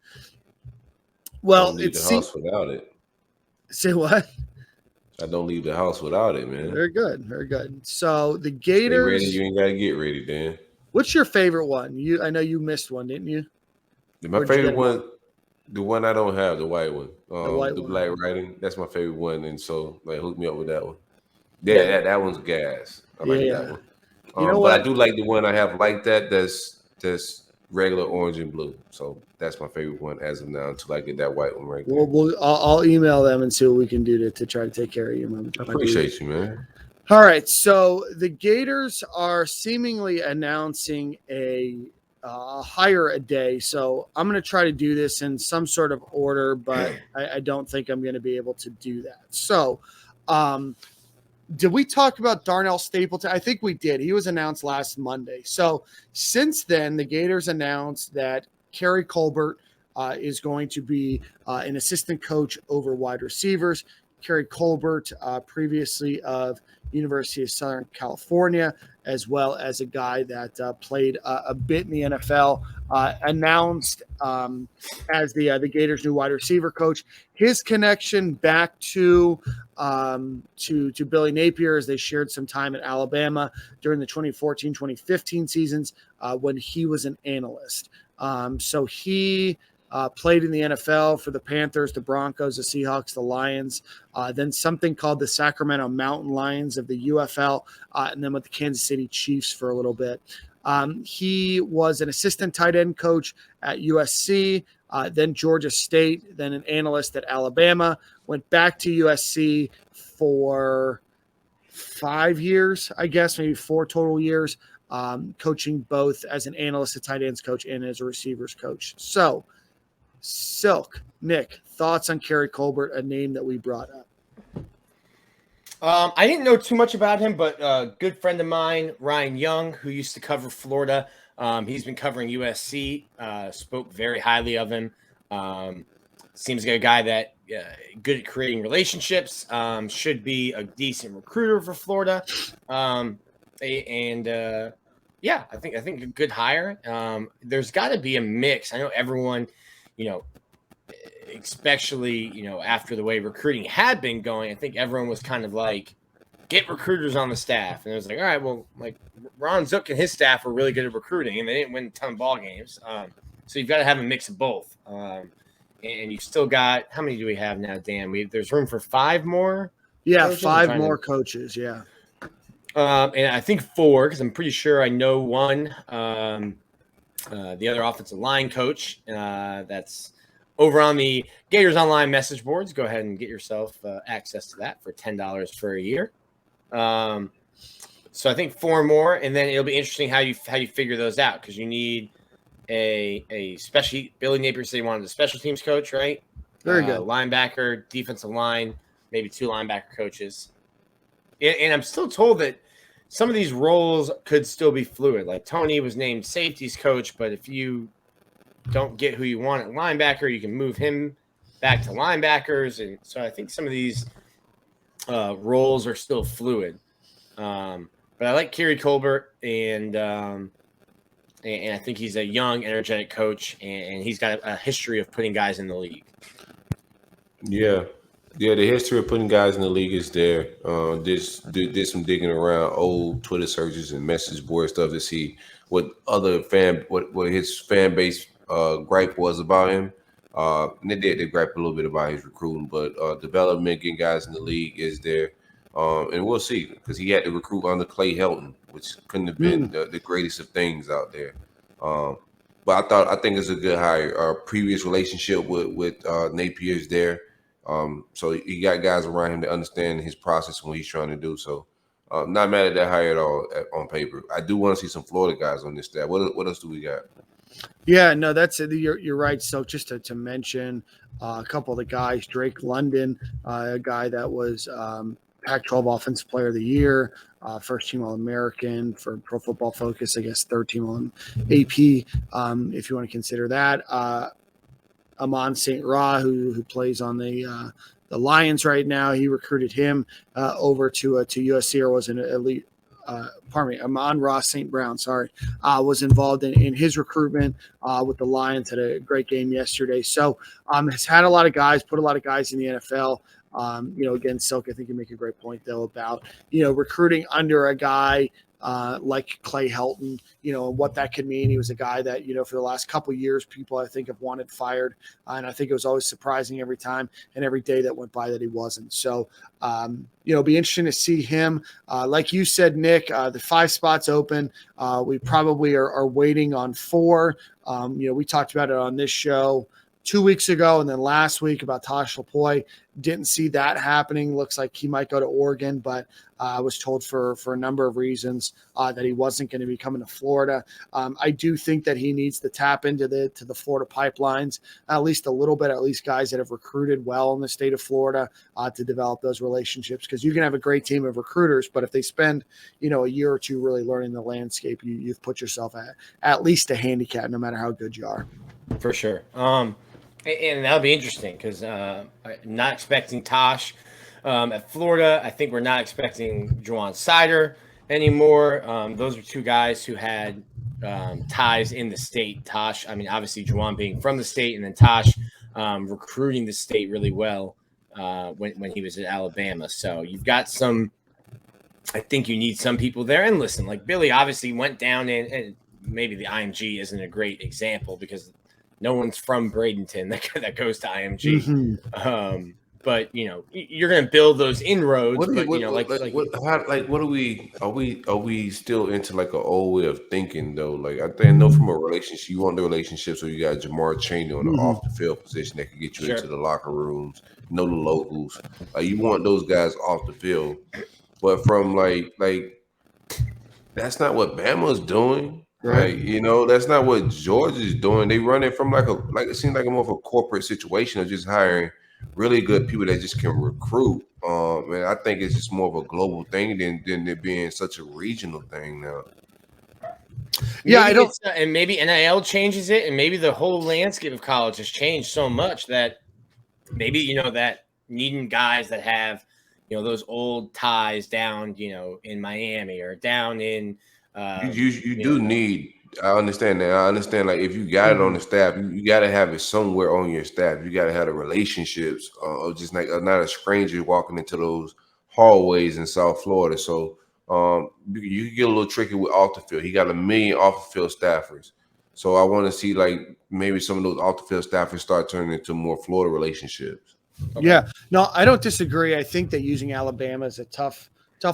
Well, leave the house without it. Say what? I don't leave the house without it, man. Very good. Very good. So the Gators. Ready, you ain't got to get ready, Dan. What's your favorite one? I know you missed one, didn't you? My favorite one, the one I don't have, the white one. The one. black writing. That's my favorite one. And so, hook me up with that one. Yeah, that one's gas. I like that one. You know what? But I do like the one I have like that. That's regular orange and blue. So that's my favorite one as of now until I get that white one right there. I'll email them and see what we can do to try to take care of you. I appreciate you, man. All right. So the Gators are seemingly announcing a hire a day. So I'm going to try to do this in some sort of order, but I don't think I'm going to be able to do that. So did we talk about Darnell Stapleton? I think we did. He was announced last Monday. So since then, the Gators announced that Kerry Colbert is going to be an assistant coach over wide receivers. Kerry Colbert, previously of University of Southern California, as well as a guy that played a bit in the NFL, announced as the Gators' new wide receiver coach. His connection back to Billy Napier, as they shared some time at Alabama during the 2014-2015 seasons when he was an analyst. So he played in the NFL for the Panthers, the Broncos, the Seahawks, the Lions, then something called the Sacramento Mountain Lions of the UFL, and then with the Kansas City Chiefs for a little bit. He was an assistant tight end coach at USC, then Georgia State, then an analyst at Alabama, went back to USC for 5 years, I guess, maybe 4 total years, coaching both as an analyst, a tight ends coach, and as a receivers coach. So, Silk, Nick, thoughts on Kerry Colbert, a name that we brought up? I didn't know too much about him, but a good friend of mine, Ryan Young, who used to cover Florida, he's been covering USC, spoke very highly of him. Seems like a guy that good at creating relationships, should be a decent recruiter for Florida. I think a good hire. There's got to be a mix. I know everyone, especially, after the way recruiting had been going, I think everyone was kind of like, get recruiters on the staff. And it was like, all right, well, like Ron Zook and his staff were really good at recruiting, and they didn't win a ton of ball games. So you've got to have a mix of both. And you've still got, how many do we have now, Dan? There's room for 5 more? Yeah, coaches? 5 more coaches, yeah. And I think 4, because I'm pretty sure I know one. The other offensive line coach that's over on the Gators Online message boards. Go ahead and get yourself access to that for $10 for a year. So I think 4 more, and then it'll be interesting how you figure those out, because you need a special. Billy Napier said he wanted a special teams coach, right? Very good. Linebacker, defensive line, maybe 2 linebacker coaches. And I'm still told that some of these roles could still be fluid. Like Tony was named safeties coach, but if you don't get who you want at linebacker, you can move him back to linebackers. And so I think some of these roles are still fluid. But I like Kerry Colbert, and I think he's a young, energetic coach, and he's got a history of putting guys in the league. Yeah. Yeah, the history of putting guys in the league is there. Did some digging around old Twitter searches and message board stuff to see what his fan base gripe was about him. And they gripe a little bit about his recruiting, but development, getting guys in the league is there. And we'll see, because he had to recruit under Clay Helton, which couldn't have been the greatest of things out there. But I think it's a good hire. Our previous relationship with Napier's there. So he got guys around him that understand his process and what he's trying to do. So not mad at that hire at all on paper. I do want to see some Florida guys on this staff. What else do we got? Yeah, no, that's it. You're right. So just to mention a couple of the guys, Drake London, a guy that was Pac-12 Offensive Player of the Year, first team All-American for Pro Football Focus, I guess third team on AP, if you want to consider that. Amon St. Ra, who plays on the Lions right now, he recruited him over to USC, or was an elite. Amon Ross St. Brown, was involved in his recruitment with the Lions. Had a great game yesterday. So has had a lot of guys, put a lot of guys in the NFL. Again, Silk, I think you make a great point, though, about, recruiting under a guy like Clay Helton, and what that could mean. He was a guy that, for the last couple of years, people I think have wanted fired. And I think it was always surprising every time and every day that went by that he wasn't. So, be interesting to see him. Like you said, Nick, the 5 spots open. We probably are waiting on 4. We talked about it on this show 2 weeks ago, and then last week about Tosh Lapoy. Didn't see that happening. Looks like he might go to Oregon, but I was told for a number of reasons that he wasn't going to be coming to Florida. I do think that he needs to tap into the Florida pipelines at least a little bit, at least guys that have recruited well in the state of Florida to develop those relationships, because you can have a great team of recruiters, but if they spend a year or two really learning the landscape, you've put yourself at least a handicap, no matter how good you are. For sure. And that'll be interesting, because I'm not expecting Tosh at Florida. I think we're not expecting Juwan Sider anymore. Those are 2 guys who had ties in the state. Tosh, obviously Juwan being from the state, and then Tosh recruiting the state really well when he was at Alabama. So you've got I think you need some people there. And listen, like Billy obviously went down and maybe the IMG isn't a great example, because no one's from Bradenton that goes to IMG. Mm-hmm. But you're going to build those inroads. What are we still into like an old way of thinking though? Like, I think I know from a relationship, you want the relationship, so you got Jamar Chaney on the off the field position that can get you into the locker rooms, know the locals. You want those guys off the field, but from like that's not what Bama's doing. Right. That's not what Georgia's doing. They run it from it seems like a more of a corporate situation of just hiring really good people that just can recruit. And I think it's just more of a global thing than it being such a regional thing now. Yeah, I don't. And maybe NIL changes it, and maybe the whole landscape of college has changed so much that maybe that needing guys that have those old ties down in Miami or down in. You do need. I understand that. I understand. Like, if you got it on the staff, you got to have it somewhere on your staff. You got to have the relationships of just like not a stranger walking into those hallways in South Florida. So you get a little tricky with off the field. He got 1 million off the field staffers. So I want to see like maybe some of those off the field staffers start turning into more Florida relationships. Okay. Yeah, no, I don't disagree. I think that using Alabama is a tough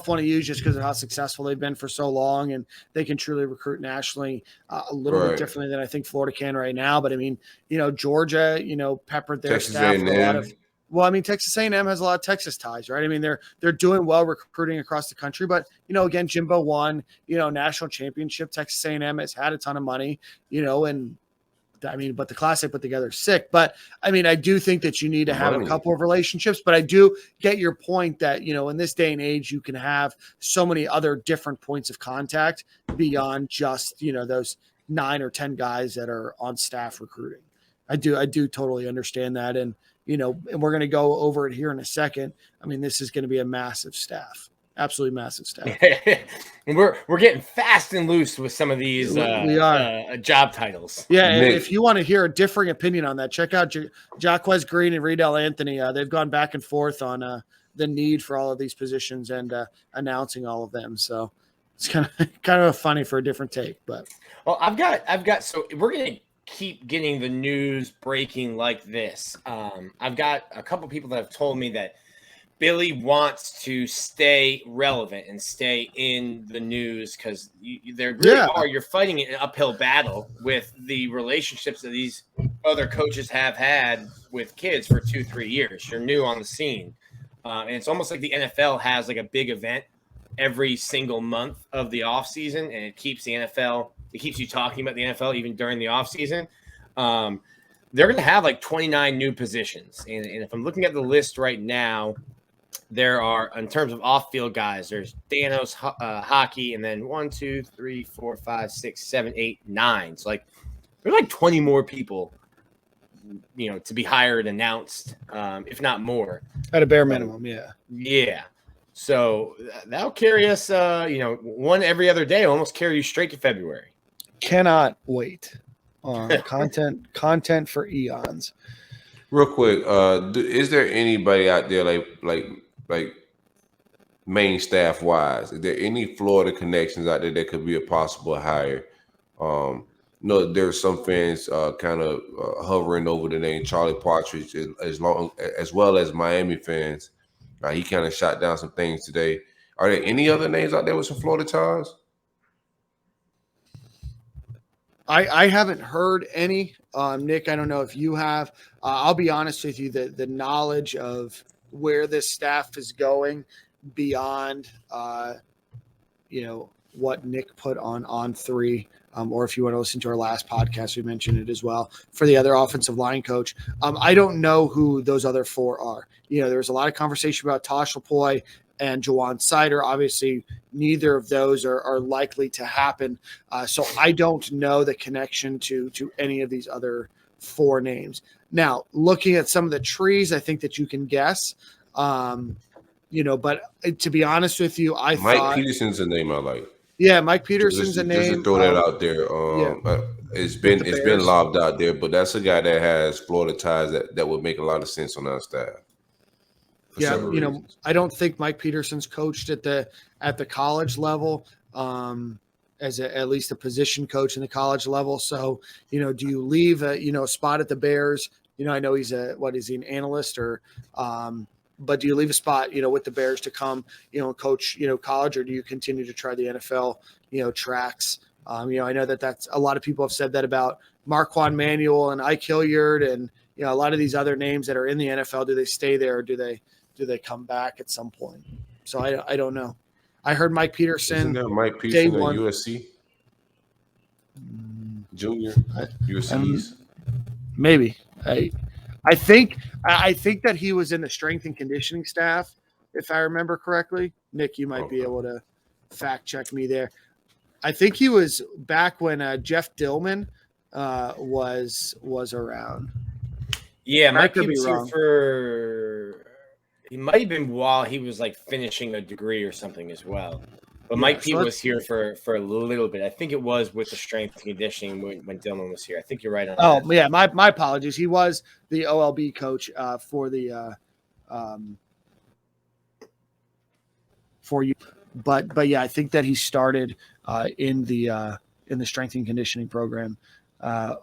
one to use just because of how successful they've been for so long, and they can truly recruit nationally a little bit differently than I think Florida can right now. But Georgia, peppered their Texas staff A&M. with a lot of. Well, Texas A&M has a lot of Texas ties, right? They're doing well recruiting across the country, but again, Jimbo won national championship. Texas A&M has had a ton of money, and. But the class they put together is sick. But I do think that you need to have a couple of relationships. But I do get your point that, in this day and age, you can have so many other different points of contact beyond just, those 9 or 10 guys that are on staff recruiting. I do totally understand that. And, and we're going to go over it here in a second. This is going to be a massive staff. Absolutely massive staff. And we're getting fast and loose with some of these We are. job titles. Yeah, and Nick. if you want to hear a differing opinion on that, check out Jaquez Green and Riedel Anthony. They've gone back and forth on the need for all of these positions and announcing all of them. So it's kind of funny for a different take. But Well, I've got. So we're gonna keep getting the news breaking like this. I've got a couple people that have told me that Billy wants to stay relevant and stay in the news because there really are. You're fighting an uphill battle with the relationships that these other coaches have had with kids for 2-3 years. You're new on the scene, and it's almost like the NFL has like a big event every single month of the off season, and it keeps the NFL. It keeps you talking about the NFL even during the off season. They're going to have like 29 new positions, and if I'm looking at the list right now. There are, in terms of off-field guys, there's Danos hockey, and then 1, 2, 3, 4, 5, 6, 7, 8, 9. So like there's like 20 more people, to be hired, announced, if not more. At a bare minimum, yeah. Yeah. So that'll carry us, one every other day, almost carry you straight to February. Cannot wait. Content for eons. Real quick, is there anybody out there like main staff wise? Is there any Florida connections out there that could be a possible hire? There's some fans kind of hovering over the name Charlie Partridge, as well as Miami fans. He kind of shot down some things today. Are there any other names out there with some Florida ties? I haven't heard any. Nick, I don't know if you have. I'll be honest with you, the knowledge of where this staff is going beyond, what Nick put on 3, or if you want to listen to our last podcast, we mentioned it as well for the other offensive line coach. I don't know who those other 4 are. There was a lot of conversation about Tosh Lapoy and Jawan Sider. Obviously, neither of those are likely to happen. So I don't know the connection to any of these other 4 names. Now, looking at some of the trees, I think that you can guess. But to be honest with you, Mike Peterson's a name I like. Yeah, Mike Peterson's a name. Just to throw that out there. It's been lobbed out there, but that's a guy that has Florida ties that would make a lot of sense on our staff. Yeah, I don't think Mike Peterson's coached at the college level, as at least a position coach in the college level. So, do you leave a spot at the Bears? I know he's is he an analyst or, but do you leave a spot, with the Bears to come, coach, college, or do you continue to try the NFL, tracks? I know that's a lot of people have said that about Marquand Manuel and Ike Hilliard and, a lot of these other names that are in the NFL. Do they stay there or do they come back at some point? So I don't know. I heard Mike Peterson. Isn't there Mike Peterson at USC? Junior USC. Maybe. I think that he was in the strength and conditioning staff, if I remember correctly. Nick, you might be able to fact check me there. I think he was back when Jeff Dillman was around. Yeah, Mike could be wrong. He might have been while he was like finishing a degree or something as well. But Mike P was here for a little bit. I think it was with the strength and conditioning when Dillman was here. I think you're right on that. Yeah, my apologies. He was the OLB coach for the for you. But yeah, I think that he started in the strength and conditioning program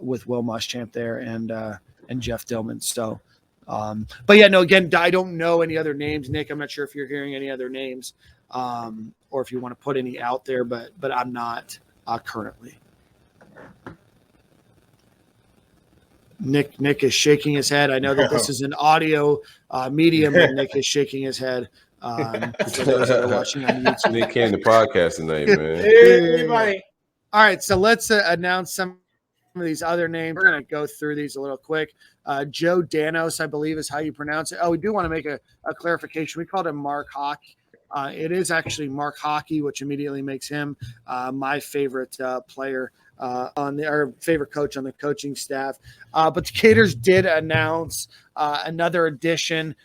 with Will Muschamp there and Jeff Dillman. So but yeah, no, again, I don't know any other names. Nick, I'm not sure if you're hearing any other names. Or if you want to put any out there, but I'm not currently. Nick is shaking his head. I know that this is an audio medium, but Nick is shaking his head. For those that are watching on YouTube. Nick came to podcast tonight, man. Hey, everybody. All right, so let's announce some of these other names. We're going to go through these a little quick. Joe Danos, I believe, is how you pronounce it. Oh, we do want to make a clarification. We called him Mark Hawk. It is actually Mark Hockey, which immediately makes him my favorite player our favorite coach on the coaching staff. But the Gators did announce another addition,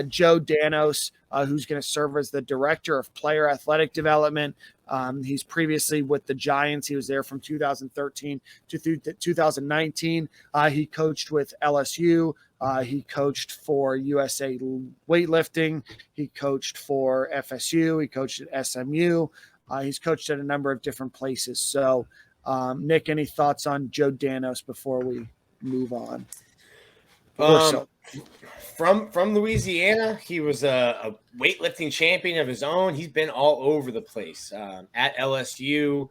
Joe Danos, who's going to serve as the director of player athletic development. He's previously with the Giants. He was there from 2013 to 2019. He coached with LSU. He coached for USA weightlifting. He coached for FSU. He coached at SMU. He's coached at a number of different places. So, Nick, any thoughts on Joe Danos before we move on? From Louisiana, he was a weightlifting champion of his own. He's been all over the place at LSU,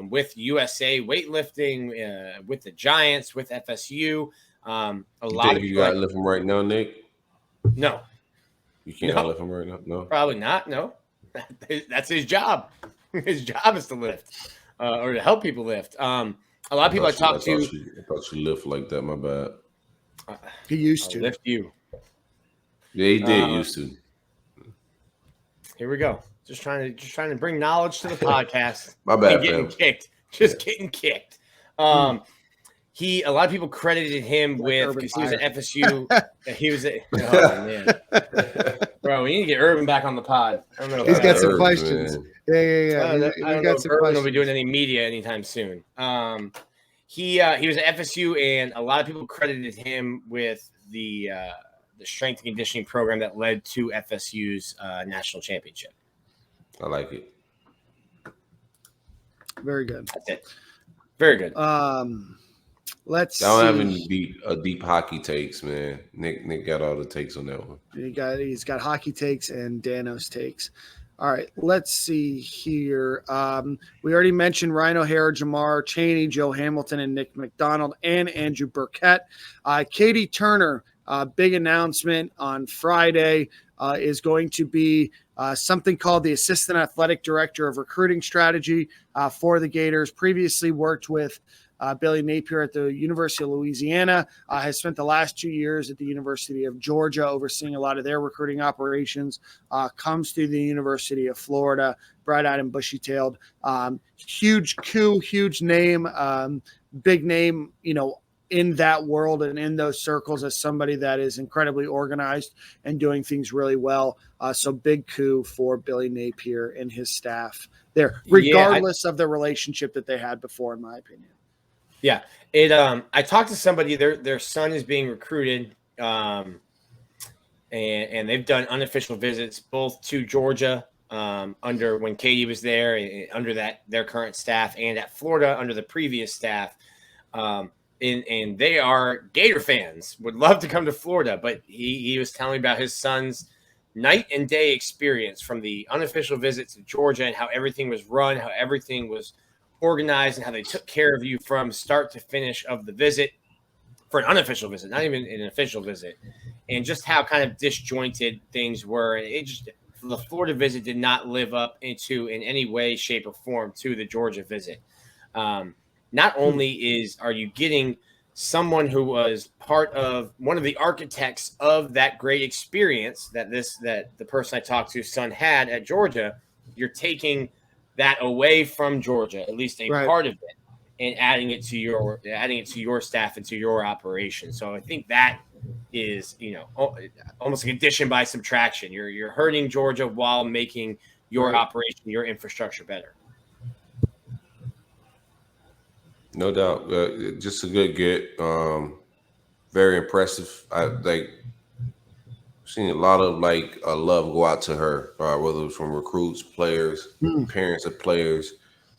with USA weightlifting, with the Giants, with FSU. A lot of you got to lift him right now, Nick? No, you can't lift him right now. No, probably not. No, that's his job. His job is to lift or to help people lift. A lot of people I thought you lift like that. My bad. He used to lift you. Yeah, he did used to. Here we go. Just trying to bring knowledge to the podcast. My bad, getting kicked. Getting kicked. A lot of people credited him with because he was at FSU. He was at man. Bro, we need to get Urban back on the pod. I don't know. He's got some questions. Man. Yeah. I don't know if Urban will be doing any media anytime soon. He was at FSU, and a lot of people credited him with the strength and conditioning program that led to FSU's national championship. I like it. Very good. That's it. Very good. Let's see. I don't have any deep hockey takes, man. Nick got all the takes on that one. He's got hockey takes and Danos takes. All right, let's see here. We already mentioned Ryan O'Hara, Jamar Chaney, Joe Hamilton, and Nick McDonald, and Andrew Burkett. Katie Turner, big announcement on Friday, is going to be something called the Assistant Athletic Director of Recruiting Strategy for the Gators. Previously worked with Billy Napier at the University of Louisiana, has spent the last 2 years at the University of Georgia overseeing a lot of their recruiting operations, comes to the University of Florida, bright-eyed and bushy-tailed. Huge coup, huge name, big name, in that world and in those circles as somebody that is incredibly organized and doing things really well. So big coup for Billy Napier and his staff there, regardless of the relationship that they had before, in my opinion. Yeah, I talked to somebody. Their son is being recruited, and they've done unofficial visits both to Georgia under when Katie was there, under their current staff, and at Florida under the previous staff. And they are Gator fans. Would love to come to Florida, but he was telling me about his son's night and day experience from the unofficial visit to Georgia and how everything was run, how everything was organized, and how they took care of you from start to finish of the visit for an unofficial visit, not even an official visit, and just how kind of disjointed things were. And the Florida visit did not live up in any way, shape, or form to the Georgia visit. Not only are you getting someone who was part of one of the architects of that great experience that the person I talked to's son had at Georgia, you're taking that away from Georgia, at least a part of it, and adding it to your staff and to your operation. So I think that is, almost like addition by subtraction. You're hurting Georgia while making your operation, your infrastructure better. No doubt. Just a good get. Very impressive. Seen a lot of love go out to her, whether it was from recruits, players, parents of players.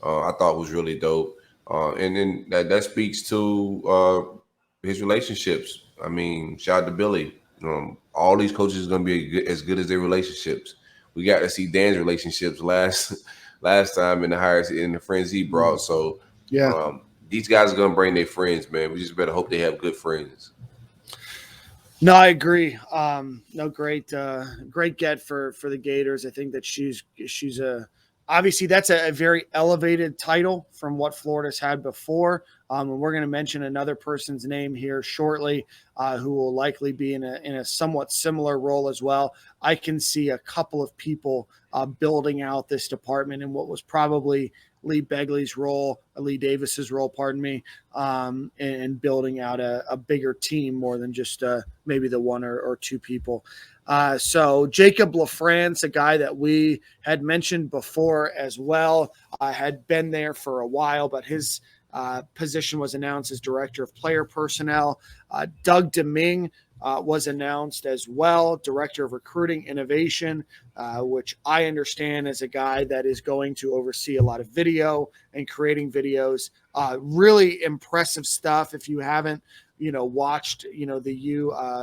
I thought was really dope. And then that speaks to his relationships. I mean, shout out to Billy. All these coaches are going to be as good as their relationships. We got to see Dan's relationships last time in the friends he brought. So yeah. These guys are going to bring their friends, man. We just better hope they have good friends. No, I agree. Great get for the Gators. I think that she's obviously that's a very elevated title from what Florida's had before. And we're going to mention another person's name here shortly, who will likely be in a somewhat similar role as well. I can see a couple of people building out this department in what was probably Lee Davis's role, and building out a bigger team more than just maybe the one or two people. So Jacob LaFrance, a guy that we had mentioned before as well, had been there for a while, but his position was announced as Director of Player Personnel. Doug Deming was announced as well, Director of Recruiting Innovation, which I understand is a guy that is going to oversee a lot of video and creating videos. Really impressive stuff. If you haven't, watched, the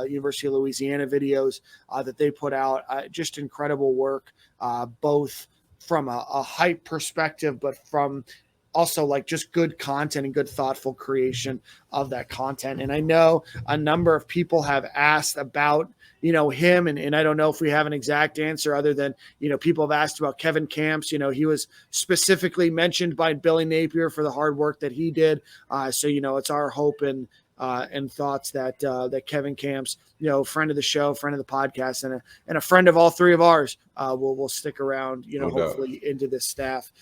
University of Louisiana videos that they put out, just incredible work, both from a hype perspective, but from also like just good content and good thoughtful creation of that content. And I know a number of people have asked about, him, and I don't know if we have an exact answer other than, people have asked about Kevin Camps. He was specifically mentioned by Billy Napier for the hard work that he did. So, it's our hope and thoughts that Kevin Camps, friend of the show, friend of the podcast, and a friend of all three of ours, will stick around, hopefully into this staff.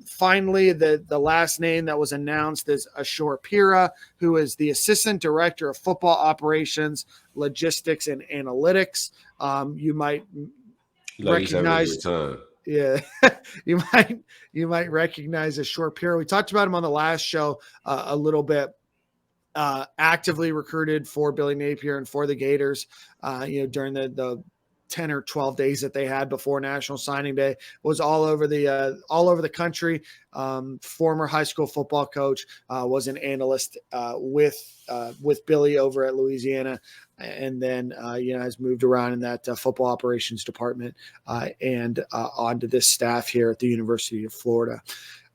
Finally, the last name that was announced is Ashore Pira, who is the Assistant Director of Football Operations, Logistics, and Analytics. You might recognize. Yeah, you might recognize Ashore Pira. We talked about him on the last show a little bit. Actively recruited for Billy Napier and for the Gators, during the 10 or 12 days that they had before National Signing Day, was all over the country. Former high school football coach, was an analyst with Billy over at Louisiana, and then has moved around in that football operations department and onto this staff here at the University of Florida.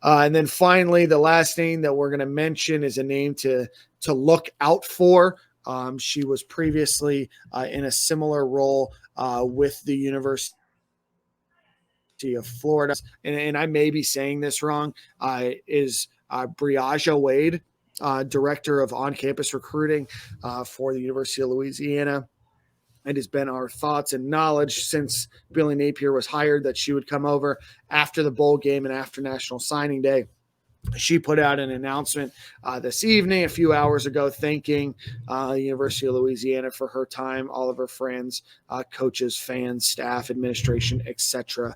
And then finally, the last name that we're going to mention is a name to look out for. She was previously in a similar role with the University of Florida. And I may be saying this wrong, is Briaja Wade, Director of On-Campus Recruiting for the University of Louisiana. It has been our thoughts and knowledge since Billy Napier was hired that she would come over after the bowl game and after National Signing Day. She put out an announcement this evening, a few hours ago, thanking the University of Louisiana for her time, all of her friends, coaches, fans, staff, administration, etc.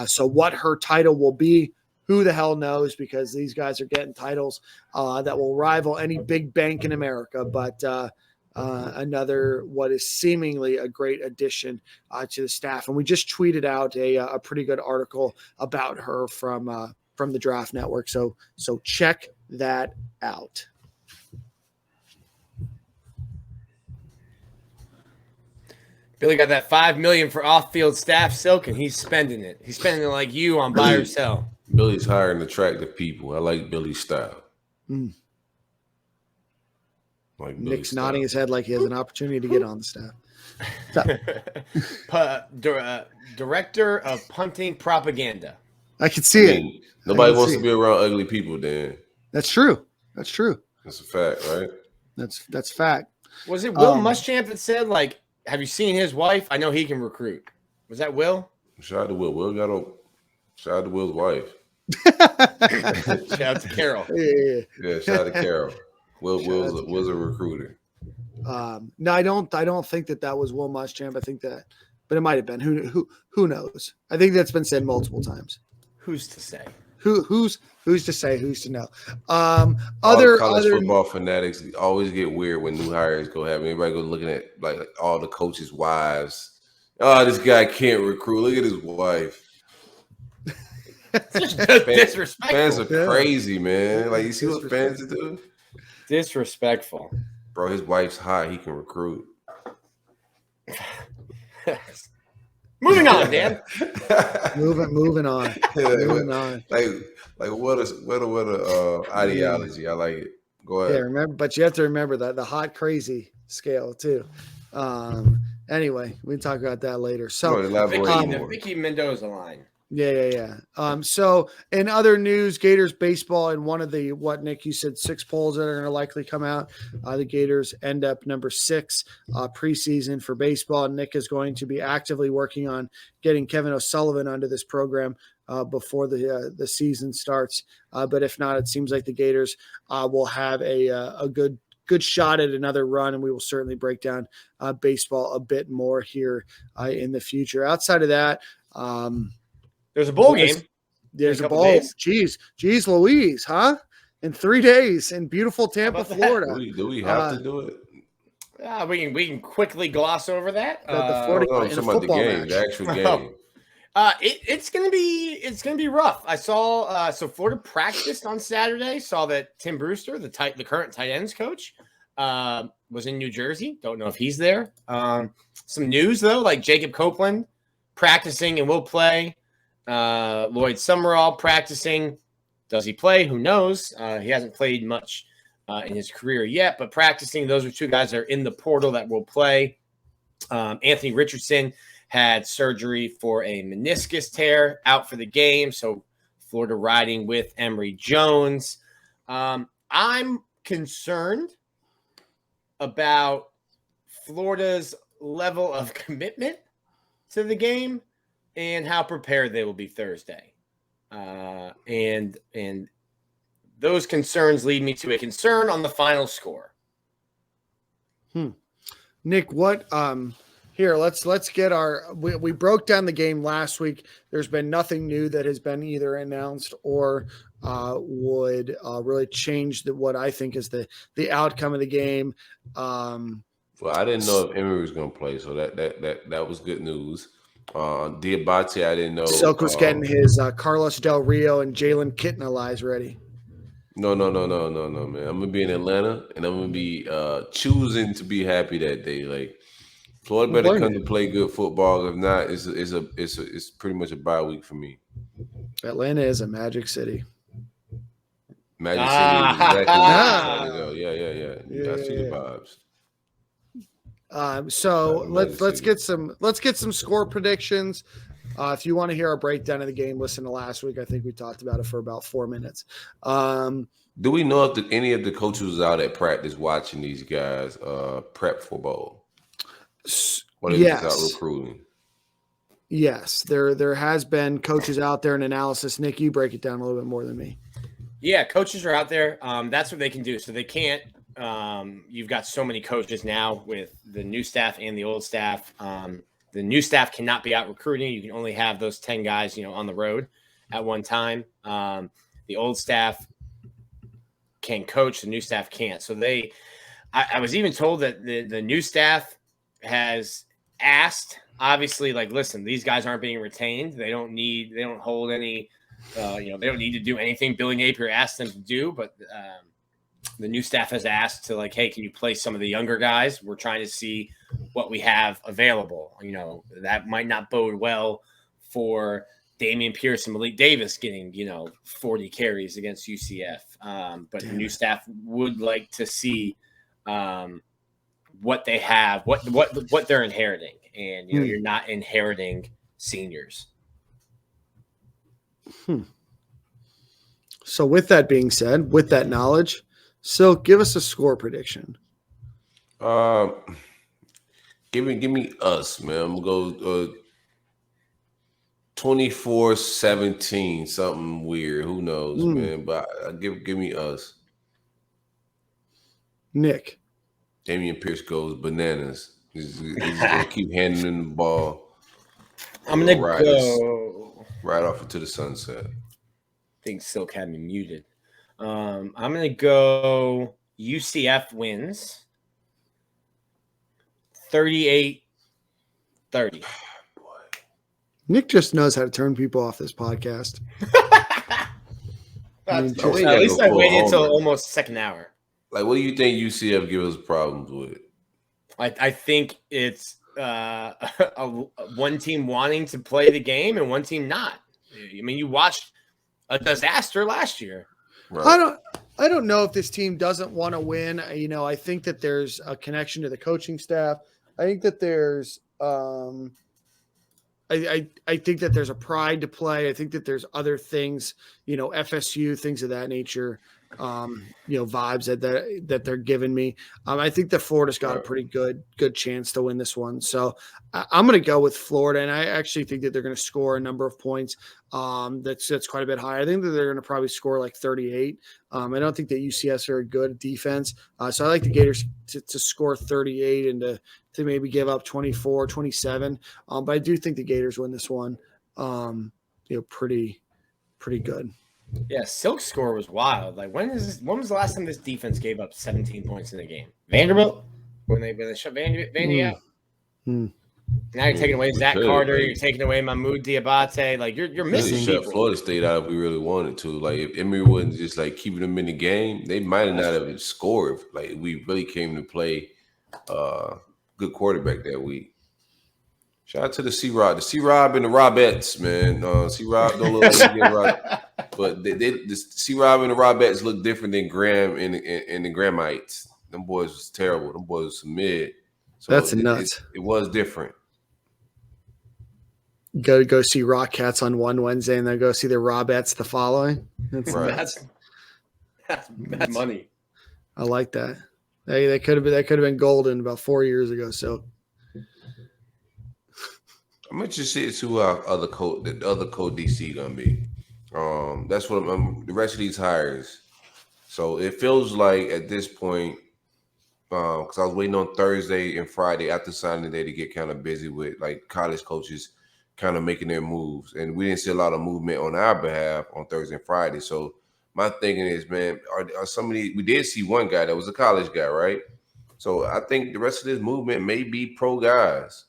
So what her title will be, who the hell knows, because these guys are getting titles that will rival any big bank in America. But another what is seemingly a great addition to the staff. And we just tweeted out a pretty good article about her from the Draft Network. So check that out. Billy got that $5 million for off-field staff silk, and he's spending it. He's spending it like you on buy or sell. Billy's hiring attractive people. I like Billy's style. Like Nick's nodding his head like he has an opportunity to get on the staff. Director of Punting Propaganda. I can see it. Nobody wants to be around ugly people, Dan. That's true. That's a fact, right? That's fact. Was it Will Muschamp that said, like, have you seen his wife? I know he can recruit. Was that Will? Shout out to Will. Shout out to Will's wife. Shout out to Carol. Yeah, shout out to Carol. Will's a recruiter. No, I don't think that was Will Muschamp. I think that, but it might have been. Who knows? I think that's been said multiple times. Who's to say? Who's to say? Who's to know? Other college football fanatics always get weird when new hires go happen. Everybody go looking at like all the coaches' wives. Oh, this guy can't recruit. Look at his wife. Disrespectful. Fans are crazy, man. Like, you see what fans do? Disrespectful. Bro, his wife's hot. He can recruit. Moving on, Dan. moving on. Moving on. Like what a ideology. I like it. Go ahead. Yeah, remember, but you have to remember that the hot crazy scale too. Anyway, we can talk about that later. So the Vicky Mendoza line. Yeah. So in other news, Gators baseball in one of the, what, Nick, you said 6 polls that are going to likely come out. The Gators end up number 6 preseason for baseball. Nick is going to be actively working on getting Kevin O'Sullivan onto this program before the season starts. But if not, it seems like the Gators will have a good good shot at another run, and we will certainly break down baseball a bit more here in the future. Outside of that, there's a bowl game. There's in a couple bowl. days. Jeez Louise, huh? In 3 days in beautiful Tampa, Florida. Do we have to do it? We can quickly gloss over that. The 40 I'm in a talking about the football game, match. the actual game. It's gonna be rough. I saw so Florida practiced on Saturday. Saw that Tim Brewster, the current tight ends coach, was in New Jersey. Don't know if he's there. Some news though, like Jacob Copeland practicing and will play. Lloyd Summerall practicing. Does he play? Who knows? He hasn't played much in his career yet, but practicing. Those are 2 guys that are in the portal that will play. Anthony Richardson had surgery for a meniscus tear, out for the game. So Florida riding with Emory Jones. I'm concerned about Florida's level of commitment to the game and how prepared they will be Thursday. And those concerns lead me to a concern on the final score. Nick, what here, let's get we broke down the game last week. There's been nothing new that has been either announced or would really change what I think is the outcome of the game. Well, I didn't know if Emory was going to play, so that was good news. Diabate, I didn't know. Silk was getting his Carlos Del Rio and Jalen Kitna ready. No, man. I'm gonna be in Atlanta, and I'm gonna be choosing to be happy that day. Like Florida better come to play good football. If not, it's pretty much a bye week for me. Atlanta is a magic city. Magic City, exactly. Yeah. I see the vibes. So let's get some score predictions. If you want to hear our breakdown of the game, listen to last week. I think we talked about it for about 4 minutes. Do we know if any of the coaches was out at practice watching these guys prep for bowl? Or they just out recruiting? Yes, there has been coaches out there in analysis. Nick, you break it down a little bit more than me. Yeah, coaches are out there. That's what they can do. So they can't. You've got so many coaches now with the new staff and the old staff. The new staff cannot be out recruiting. You can only have those 10 guys, on the road at one time. The old staff can coach. The new staff can't. So I was even told that the new staff has asked, obviously, like, listen, these guys aren't being retained. They don't hold any, they don't need to do anything Billy Napier asked them to do. But the new staff has asked to, like, hey, can you play some of the younger guys? We're trying to see what we have available. That might not bode well for Damian Pierce and Malik Davis getting, 40 carries against UCF. But the new staff would like to see what they have, what they're inheriting. And, you're not inheriting seniors. So with that being said, with that knowledge, so give us a score prediction. Give me us, man. I'm gonna go 24-17, something weird. Who knows, man? But give me us. Nick. Damian Pierce goes bananas. He's gonna keep handing him the ball. I'm gonna go right off into the sunset. I think Silk had me muted. I'm gonna go UCF wins 38-30. Nick just knows how to turn people off this podcast. At least I waited until almost the second hour. Like, what do you think UCF gives us problems with? I think it's one team wanting to play the game and one team not. I mean, you watched a disaster last year. Right. I don't know if this team doesn't want to win. I think that there's a connection to the coaching staff. I think that there's I think that there's a pride to play. I think that there's other things, FSU, things of that nature. vibes that they're giving me. I think that Florida's got a pretty good chance to win this one. So I'm going to go with Florida, and I actually think that they're going to score a number of points. That's quite a bit higher. I think that they're going to probably score like 38. I don't think that UCS are a good defense. So I like the Gators to score 38 and to maybe give up 24, 27. But I do think the Gators win this one. Pretty good. Yeah, Silk's score was wild. Like when was the last time this defense gave up 17 points in a game? Vanderbilt? When they shut Vandy out? Now you're taking away Zach Carter, you're taking away Mohamoud Diabate. Like you're missing people. Shut Florida State out if we really wanted to. Like if Emory wasn't just like keeping them in the game, they might have not have scored. Like we really came to play good quarterback that week. Shout out to the C-Rob. The C-Rob and the Robettes, man. C-Rob don't look like right. But the C-Rob and the Robettes look different than Graham and the Grahamites. Them boys was terrible. Them boys was mid. So that's nuts. It was different. Go see Rock Cats on one Wednesday and then go see the Robettes the following. That's money. I like that. They could have been golden about 4 years ago. So I'm interested to see who our other code DC gonna be. That's what the rest of these hires. So it feels like at this point, because I was waiting on Thursday and Friday after signing day to get kind of busy with like college coaches kind of making their moves, and we didn't see a lot of movement on our behalf on Thursday and Friday. So my thinking is, man, are some of these? We did see one guy that was a college guy, right? So I think the rest of this movement may be pro guys.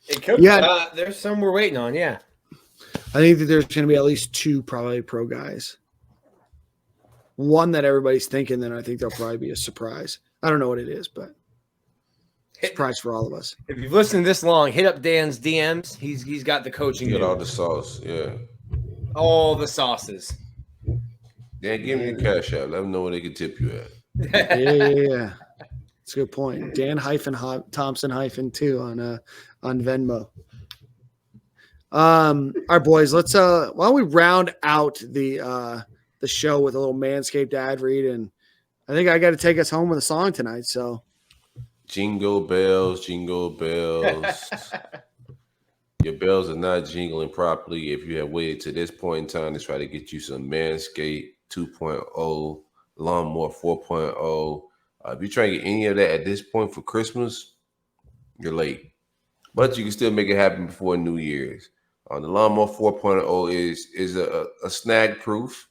It could. Yeah, there's some we're waiting on. Yeah, I think that there's going to be at least two probably pro guys. One that everybody's thinking, then I think there'll probably be a surprise. I don't know what it is, but surprise for all of us. If you've listened this long, hit up Dan's DMs. He's got the coaching. Get all the sauce, yeah. All the sauces. Dan, give me the cash out. Let them know where they can tip you at. Yeah. That's a good point. Dan-Thompson-2 on Venmo. All right, boys. Let's why don't we round out the show with a little Manscaped ad read, and I think I got to take us home with a song tonight. So, jingle bells, jingle bells. Your bells are not jingling properly if you have waited to this point in time to try to get you some Manscaped 2.0, Lawnmower 4.0. If you're trying to get any of that at this point for Christmas, you're late. But you can still make it happen before New Year's. The Lawnmower 4.0 is a snag-proof,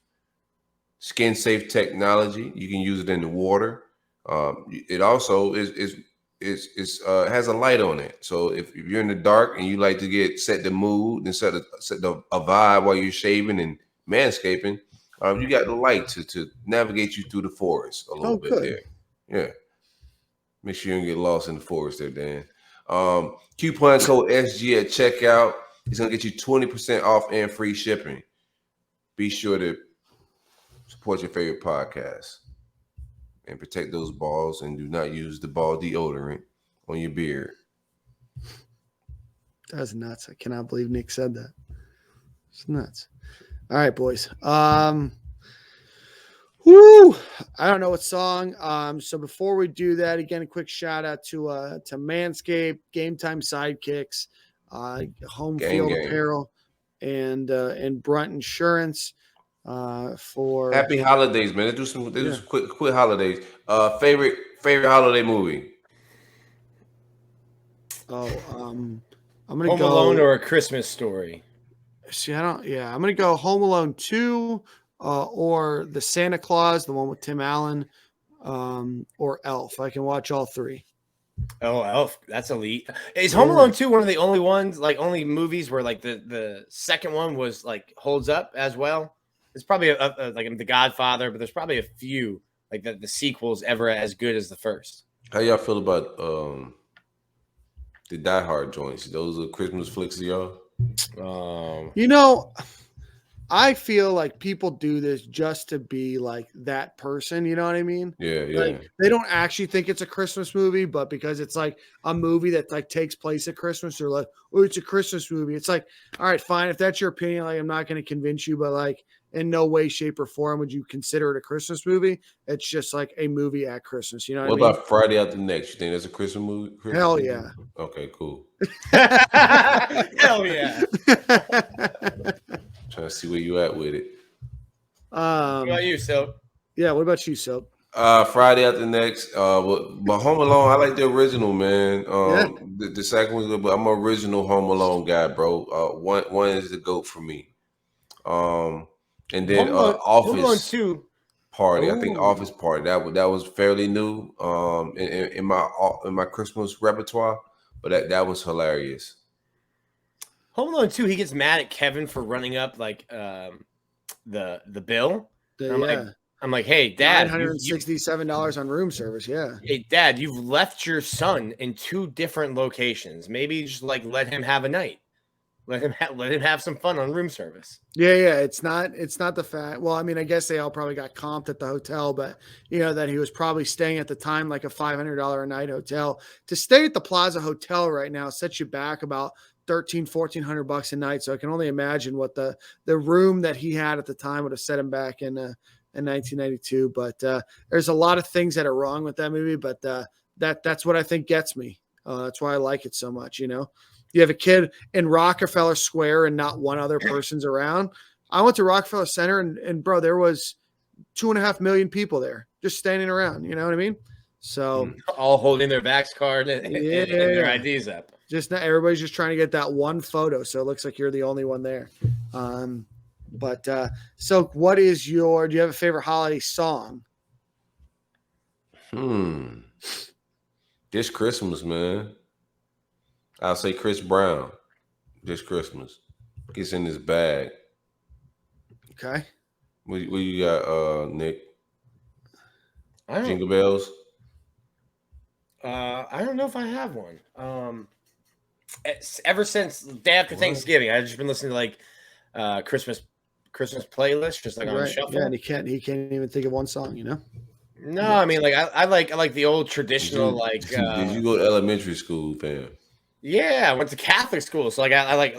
skin-safe technology. You can use it in the water. It also has a light on it. So if you're in the dark and you like to set the mood and set a vibe while you're shaving and manscaping, you got the light to navigate you through the forest a little bit there. Yeah. Make sure you don't get lost in the forest there, Dan. Coupon code SG at checkout. It's going to get you 20% off and free shipping. Be sure to support your favorite podcast and protect those balls, and do not use the ball deodorant on your beard. That's nuts. I cannot believe Nick said that. It's nuts. All right, boys. Woo! I don't know what song. So before we do that, again, a quick shout out to Manscaped, Game Time Sidekicks, Home Field Apparel, and Brunt Insurance. For happy holidays, man. They do some quick holidays. Favorite holiday movie? I'm gonna Home go Alone or A Christmas Story. See, I'm gonna go Home Alone 2, or the Santa Claus, the one with Tim Allen, or Elf. I can watch all three. Oh, Elf, that's elite. Is Home Alone 2 one of the only ones, like only movies where like the second one was like holds up as well? There's probably like The Godfather, but there's probably a few like the sequels ever as good as the first. How y'all feel about the Die Hard joints? Those are Christmas flicks to y'all? I feel like people do this just to be like that person. You know what I mean? Yeah. Like, they don't actually think it's a Christmas movie, but because it's like a movie that like takes place at Christmas, they're like, oh, it's a Christmas movie. It's like, all right, fine. If that's your opinion, like I'm not going to convince you, but like in no way, shape, or form would you consider it a Christmas movie. It's just like a movie at Christmas. You know what I mean? What about Friday After Next? You think that's a Christmas movie? Hell yeah. Okay, cool. Hell yeah. Trying to see where you at with it. What about you, Silk? Yeah, what about you, Silk? Friday After Next. But Home Alone, I like the original, man. The second one's good, but I'm an original Home Alone guy, bro. One is the GOAT for me. And then Office Party. I think Office Party that was fairly new in my Christmas repertoire, but that was hilarious. Home Alone 2, he gets mad at Kevin for running up like the bill. I'm like, hey, Dad, $967 on room service. Yeah. Hey, Dad, you've left your son in 2 different locations. Maybe just like let him have a night. Let him have some fun on room service. Yeah. It's not the fact. Well, I mean, I guess they all probably got comped at the hotel, but that he was probably staying at the time like a $500 a night hotel. To stay at the Plaza Hotel right now sets you back about $1,400 a night. So I can only imagine what the room that he had at the time would have set him back in 1992. But there's a lot of things that are wrong with that movie, but that's what I think gets me. That's why I like it so much. You have a kid in Rockefeller Square and not one other person's around. I went to Rockefeller Center and bro, there was 2.5 million people there just standing around. You know what I mean? So all holding their Vax card and their IDs up. Just not everybody's just trying to get that one photo. So it looks like you're the only one there. So what is do you have a favorite holiday song? This Christmas, man. I'll say Chris Brown. This Christmas. Gets in his bag. Okay. What you got, Nick? Jingle bells? I don't know if I have one. Ever since day after Thanksgiving, I've just been listening to like Christmas playlist, just like on shuffle. Yeah, and he can't even think of one song, No, I mean, like I like the old traditional did you go to elementary school, fam? Yeah, I went to Catholic school, so like I like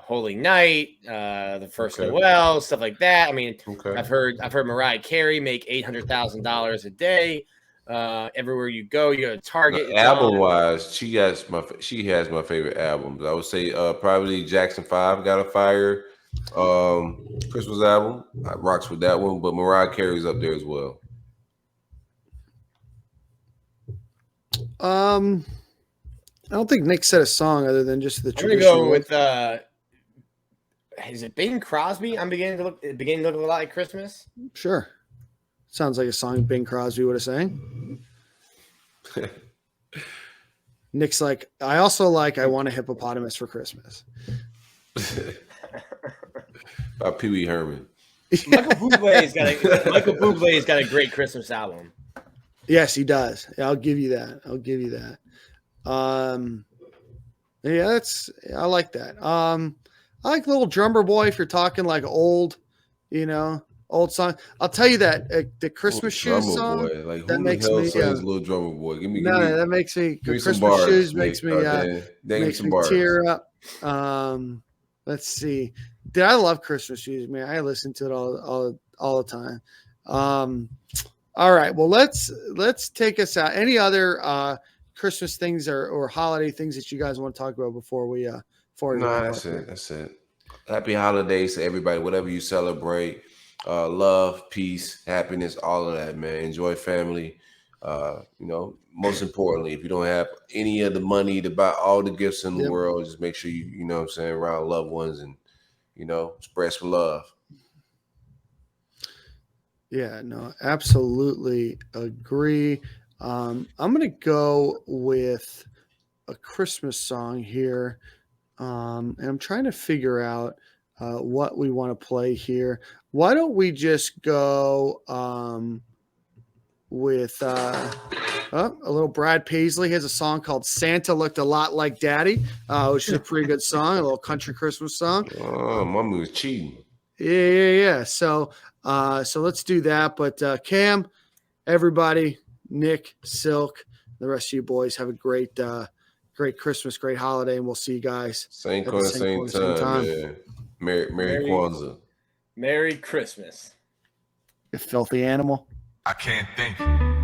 Holy Night, the first Noel, stuff like that. I mean, I've heard Mariah Carey make $800,000 a day. Everywhere you go to Target. Album wise, she has my favorite albums. I would say probably Jackson 5 Got a Fire Christmas album. I rocks with that one, but Mariah Carey's up there as well. I don't think Nick said a song other than just the traditional. I'm gonna go with is it Bing Crosby? I'm beginning to look a lot like Christmas. Sure. Sounds like a song Bing Crosby would have sang. Nick's like, I also like I Want a Hippopotamus for Christmas. By Pee Wee Herman. Michael Bublé's got a great Christmas album. Yes, he does. Yeah, I'll give you that. Yeah, I like that. I like Little Drummer Boy if you're talking like old song. I'll tell you that the Christmas Shoes song like, that makes me Little Drummer Boy. That makes me Christmas Shoes makes me tear up. Let's see. I love Christmas Shoes, man. I listen to it all the time. All right. Well, let's take us out. Any other Christmas things or holiday things that you guys want to talk about before we that's it. Happy holidays to everybody, whatever you celebrate. Love, peace, happiness, all of that, man. Enjoy family. Most importantly, if you don't have any of the money to buy all the gifts in the world, just make sure you know what I'm saying, around loved ones and spread some love. Yeah, no, absolutely agree. I'm going to go with a Christmas song here. And I'm trying to figure out what we want to play here. Why don't we just go with a little Brad Paisley. He has a song called Santa Looked a Lot Like Daddy, which is a pretty good song, a little country Christmas song. Oh, Mama was cheating. Yeah. So let's do that. But Cam, everybody, Nick, Silk, the rest of you boys have a great Christmas, great holiday, and we'll see you guys. Same time. Man. Merry Kwanzaa. Merry Christmas. You filthy animal. I can't think.